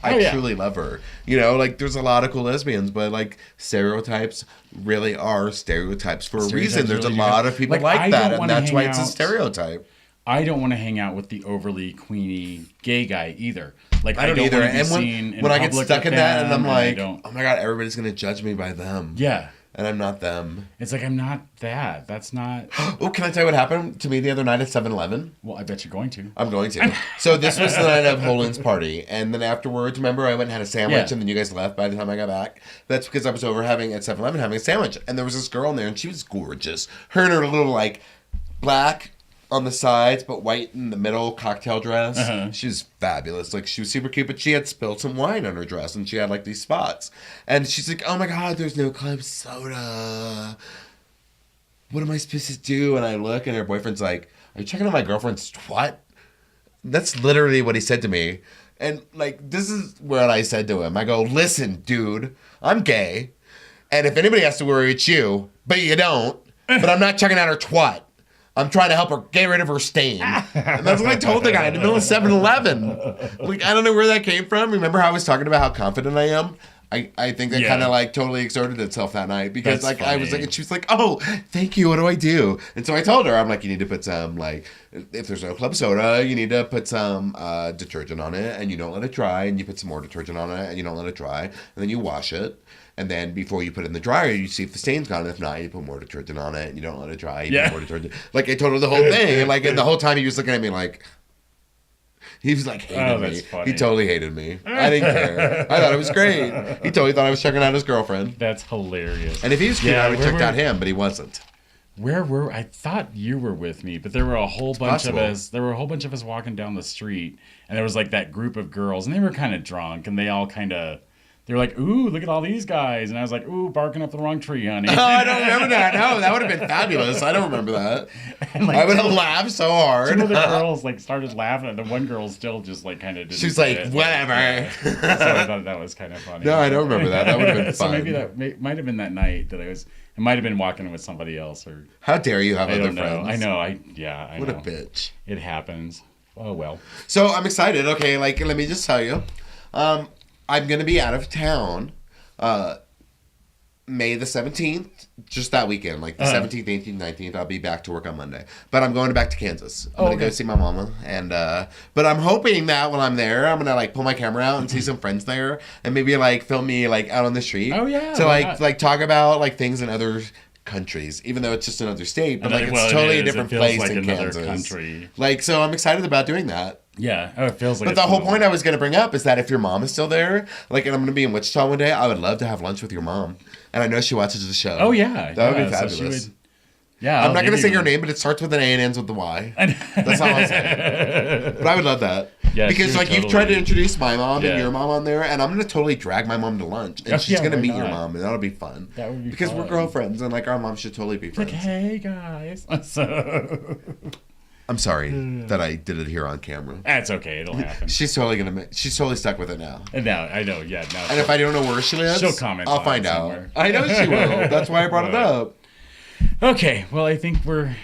Speaker 1: I truly love her. Like, there's a lot of cool lesbians, but, like, stereotypes really are stereotypes for a reason. There's a lot of people like that, and that's why it's a stereotype.
Speaker 2: I don't want to hang out with the overly queenie gay guy either. Like,
Speaker 1: I don't either. And when I get stuck in that, and I'm like, oh my God, everybody's going to judge me by them. Yeah. And I'm not them.
Speaker 2: It's like, I'm not that. That's not...
Speaker 1: Oh, can I tell you what happened to me the other night at 7-Eleven?
Speaker 2: Well, I bet you're going to.
Speaker 1: I'm going to. So this was the night of Holin's party. And then afterwards, remember, I went and had a sandwich, and then you guys left by the time I got back. That's because I was over at 7-Eleven having a sandwich. And there was this girl in there, and she was gorgeous. Her and her little, like, black... on the sides, but white in the middle cocktail dress. She was fabulous. Like, she was super cute, but she had spilled some wine on her dress, and she had, like, these spots. And she's like, oh my God, there's no club soda. What am I supposed to do? And I look, and her boyfriend's like, are you checking on my girlfriend's twat? That's literally what he said to me. And, like, this is what I said to him. I go, listen, dude, I'm gay, and if anybody has to worry, it's you, but you don't. But I'm not checking out her twat. I'm trying to help her get rid of her stain. And that's what I told the guy in the middle of 7-Eleven. Like, I don't know where that came from. Remember how I was talking about how confident I am? I think that kind of like totally exerted itself that night because that's like funny. I was like, and she was like, oh, thank you. What do I do? And so I told her, I'm like, you need to put some, like, if there's no club soda, you need to put some detergent on it and you don't let it dry, and you put some more detergent on it and you don't let it dry, and then you wash it. And then before you put it in the dryer, you see if the stain's gone. If not, you put more detergent on it and you don't let it dry. You put more detergent. Like, I told her the whole thing. And like, and the whole time he was looking at me like, he was like hating me. Funny. He totally hated me. I didn't care. I thought it was great. He totally thought I was checking out his girlfriend.
Speaker 2: That's hilarious.
Speaker 1: And if he was cute, I would have checked out him, but he wasn't.
Speaker 2: Where were I thought you were with me, but there were a whole bunch of us. There were a whole bunch of us walking down the street, and there was like that group of girls, and they were kind of drunk, and they all kind of. They were like, ooh, look at all these guys. And I was like, ooh, barking up the wrong tree, honey.
Speaker 1: Oh, I don't remember that. No, that would have been fabulous. I don't remember that. And like, I would have laughed so hard.
Speaker 2: Two of the girls like started laughing, and the one girl still just like kind of didn't.
Speaker 1: She's like, whatever.
Speaker 2: Yeah. So I thought that was kind of funny.
Speaker 1: No, I don't remember that. That would have been fun.
Speaker 2: So maybe that might have been that night that it might have been walking with somebody else. Or
Speaker 1: how dare you have other friends?
Speaker 2: I know. I
Speaker 1: what
Speaker 2: know.
Speaker 1: A bitch.
Speaker 2: It happens. Oh, well.
Speaker 1: So I'm excited. Okay, like, let me just tell you. I'm going to be out of town. May the 17th, just that weekend, like the 17th, 18th, 19th, I'll be back to work on Monday. But I'm going back to Kansas. I'm going to go see my mama. And, but I'm hoping that when I'm there, I'm going to like pull my camera out and see some friends there and maybe like film me like out on the street.
Speaker 2: Oh, yeah.
Speaker 1: So like talk about like things in other countries, even though it's just another state, but like it's totally a different place like in Kansas. Country. Like, so I'm excited about doing that.
Speaker 2: Yeah, it feels like.
Speaker 1: But the whole point I was going to bring up is that if your mom is still there, like, and I'm going to be in Wichita one day, I would love to have lunch with your mom. And I know she watches the show.
Speaker 2: Oh, yeah.
Speaker 1: That would be fabulous.
Speaker 2: So
Speaker 1: I'm not going to say her name, but it starts with an A and ends with the Y. That's all I'll say. But I would love that. Yeah, because, like, you've tried to introduce my mom and your mom on there, and I'm going to totally drag my mom to lunch. And she's going to meet your mom, and that'll be fun.
Speaker 2: That would be
Speaker 1: because
Speaker 2: fun.
Speaker 1: We're girlfriends, and, like, our mom should totally be friends.
Speaker 2: Like, hey, guys.
Speaker 1: I'm sorry that I did it here on camera.
Speaker 2: That's okay. It'll happen.
Speaker 1: She's totally stuck with it now.
Speaker 2: And now, I know, yeah. Now
Speaker 1: and if I don't know where she lives,
Speaker 2: she'll comment.
Speaker 1: I'll find out. I know she will. That's why I brought it up.
Speaker 2: Okay, well, I think we're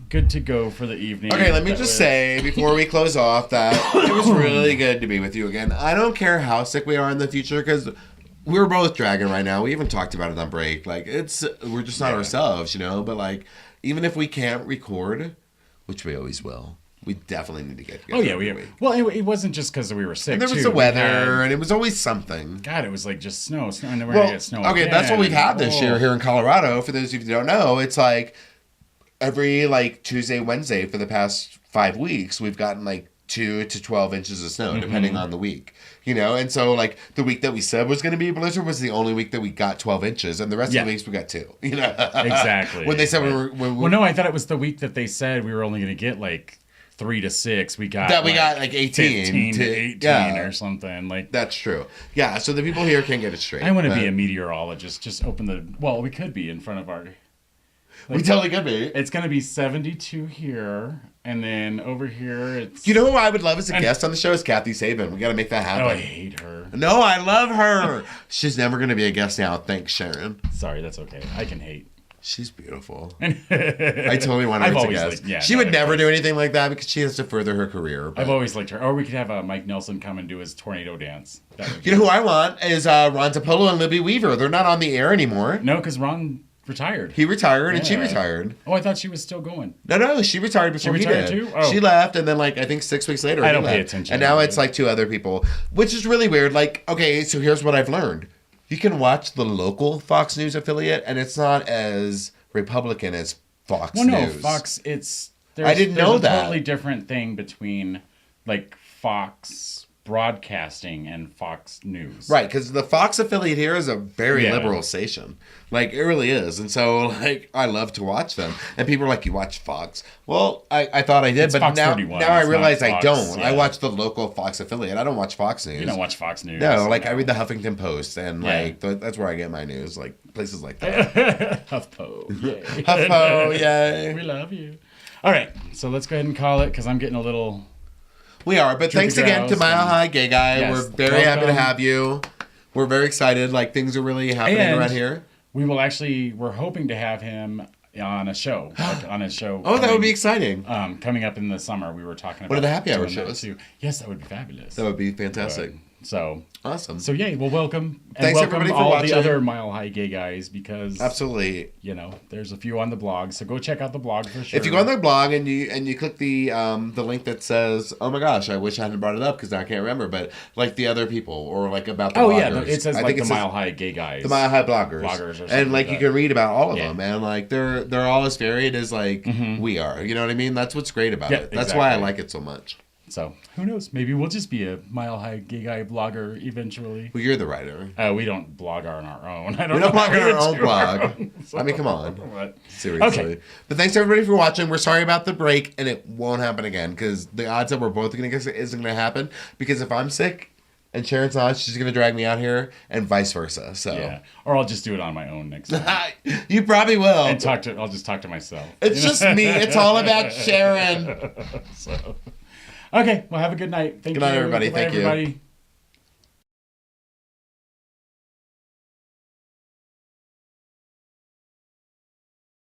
Speaker 2: good to go for the evening.
Speaker 1: Okay, let me just say before we close off that it was really good to be with you again. I don't care how sick we are in the future because we're both dragging right now. We even talked about it on break. Like, we're just not ourselves, you know? But, like, even if we can't record, which we always will, We definitely need to get together.
Speaker 2: Oh yeah, well, it wasn't just because we were sick.
Speaker 1: And there was the weather, and it was always something.
Speaker 2: God, it was like just snow, and then we're gonna get snow.
Speaker 1: Okay,
Speaker 2: again.
Speaker 1: that's what we've had this year here in Colorado. For those of you who don't know, it's like every like Tuesday, Wednesday for the past 5 weeks, we've gotten like 2 to 12 inches of snow, depending on the week. You know, and so like the week that we said was going to be a blizzard was the only week that we got 12 inches, and the rest of the weeks we got 2. You know,
Speaker 2: exactly.
Speaker 1: When they said
Speaker 2: well, no, I thought it was the week that they said we were only going to get like 3 to 6. We got
Speaker 1: like 18
Speaker 2: 15 to 18 or something like.
Speaker 1: That's true. Yeah. So the people here can't get it straight.
Speaker 2: I want to be a meteorologist. Just open the. Well, we could be in front of our.
Speaker 1: We totally could be.
Speaker 2: It's going to be 72 here, and then over here it's...
Speaker 1: You know who I would love as a guest on the show is Kathy Sabin. We got to make that happen.
Speaker 2: Oh, I hate her.
Speaker 1: No, I love her. She's never going to be a guest now. Thanks, Sharon.
Speaker 2: Sorry, that's okay. I can hate.
Speaker 1: She's beautiful. I totally want her as a guest. She would never do anything like that because she has to further her career.
Speaker 2: I've always liked her. Or we could have Mike Nelson come and do his tornado dance.
Speaker 1: You know who I want is Ron Zapolo and Libby Weaver. They're not on the air anymore.
Speaker 2: No, because Ron... retired.
Speaker 1: He retired and she retired.
Speaker 2: Oh, I thought she was still going.
Speaker 1: No, she retired before he did.
Speaker 2: Too? Oh.
Speaker 1: She left, and then like I think 6 weeks later,
Speaker 2: I don't pay attention.
Speaker 1: And now it's like 2 other people, which is really weird. Like, okay, so here's what I've learned: you can watch the local Fox News affiliate, and it's not as Republican as Fox News.
Speaker 2: Well, no, Fox.
Speaker 1: I didn't know that.
Speaker 2: There's a totally different thing between like Fox Broadcasting and Fox News.
Speaker 1: Right, because the Fox affiliate here is a very liberal station. Like, it really is. And so, like, I love to watch them. And people are like, you watch Fox? Well, I thought I did,
Speaker 2: it's
Speaker 1: but
Speaker 2: Fox
Speaker 1: now
Speaker 2: 31.
Speaker 1: I realize I don't.
Speaker 2: Yeah.
Speaker 1: I watch the local Fox affiliate. I don't watch Fox News.
Speaker 2: You don't watch Fox News.
Speaker 1: No, like, I read the Huffington Post, and, like, that's where I get my news. Like, places like that.
Speaker 2: HuffPo. Yay.
Speaker 1: HuffPo, yay.
Speaker 2: We love you. All right, so let's go ahead and call it, because I'm getting a little...
Speaker 1: We are, but thanks again to Mile High Gay Guy.
Speaker 2: Yes,
Speaker 1: we're very happy to have you. We're very excited. Like, things are really happening around here.
Speaker 2: We will actually, we're hoping to have him on a show. On a show.
Speaker 1: Oh, that would be exciting.
Speaker 2: Coming up in the summer, we were talking about.
Speaker 1: One of the happy hour shows.
Speaker 2: Too. Yes, that would be fabulous.
Speaker 1: That would be fantastic.
Speaker 2: So
Speaker 1: awesome.
Speaker 2: So yay, well, welcome. And
Speaker 1: thanks
Speaker 2: welcome
Speaker 1: everybody for
Speaker 2: all
Speaker 1: watching.
Speaker 2: the other Mile High Gay Guys, because
Speaker 1: absolutely,
Speaker 2: you know, there's a few on the blog, so go check out the blog for sure.
Speaker 1: If you go on the blog and you click the link that says, oh my gosh, I wish I hadn't brought it up because I can't remember, but like the other people or like about the bloggers.
Speaker 2: Yeah, it says like the Mile High Gay Guys,
Speaker 1: the Mile High bloggers
Speaker 2: or something,
Speaker 1: and like you can read about all of them, and like they're all as varied as like we are. You know what I mean? That's what's great about it. That's why I like it so much.
Speaker 2: So, who knows? Maybe we'll just be a Mile High Gay Guy blogger eventually.
Speaker 1: Well, you're the writer.
Speaker 2: We don't blog on our own.
Speaker 1: We don't blog on our own blog. I mean, come on.
Speaker 2: What?
Speaker 1: Seriously.
Speaker 2: Okay.
Speaker 1: But thanks everybody for watching. We're sorry about the break, and it won't happen again, because the odds that we're both going to get sick isn't going to happen, because if I'm sick and Sharon's not, she's going to drag me out here, and vice versa. So.
Speaker 2: Yeah. Or I'll just do it on my own next time.
Speaker 1: You probably will.
Speaker 2: And I'll just talk to myself.
Speaker 1: It's just me. It's all about Sharon.
Speaker 2: So. Okay, well, have a good night. Thank you.
Speaker 1: Good night, everybody. Thank you.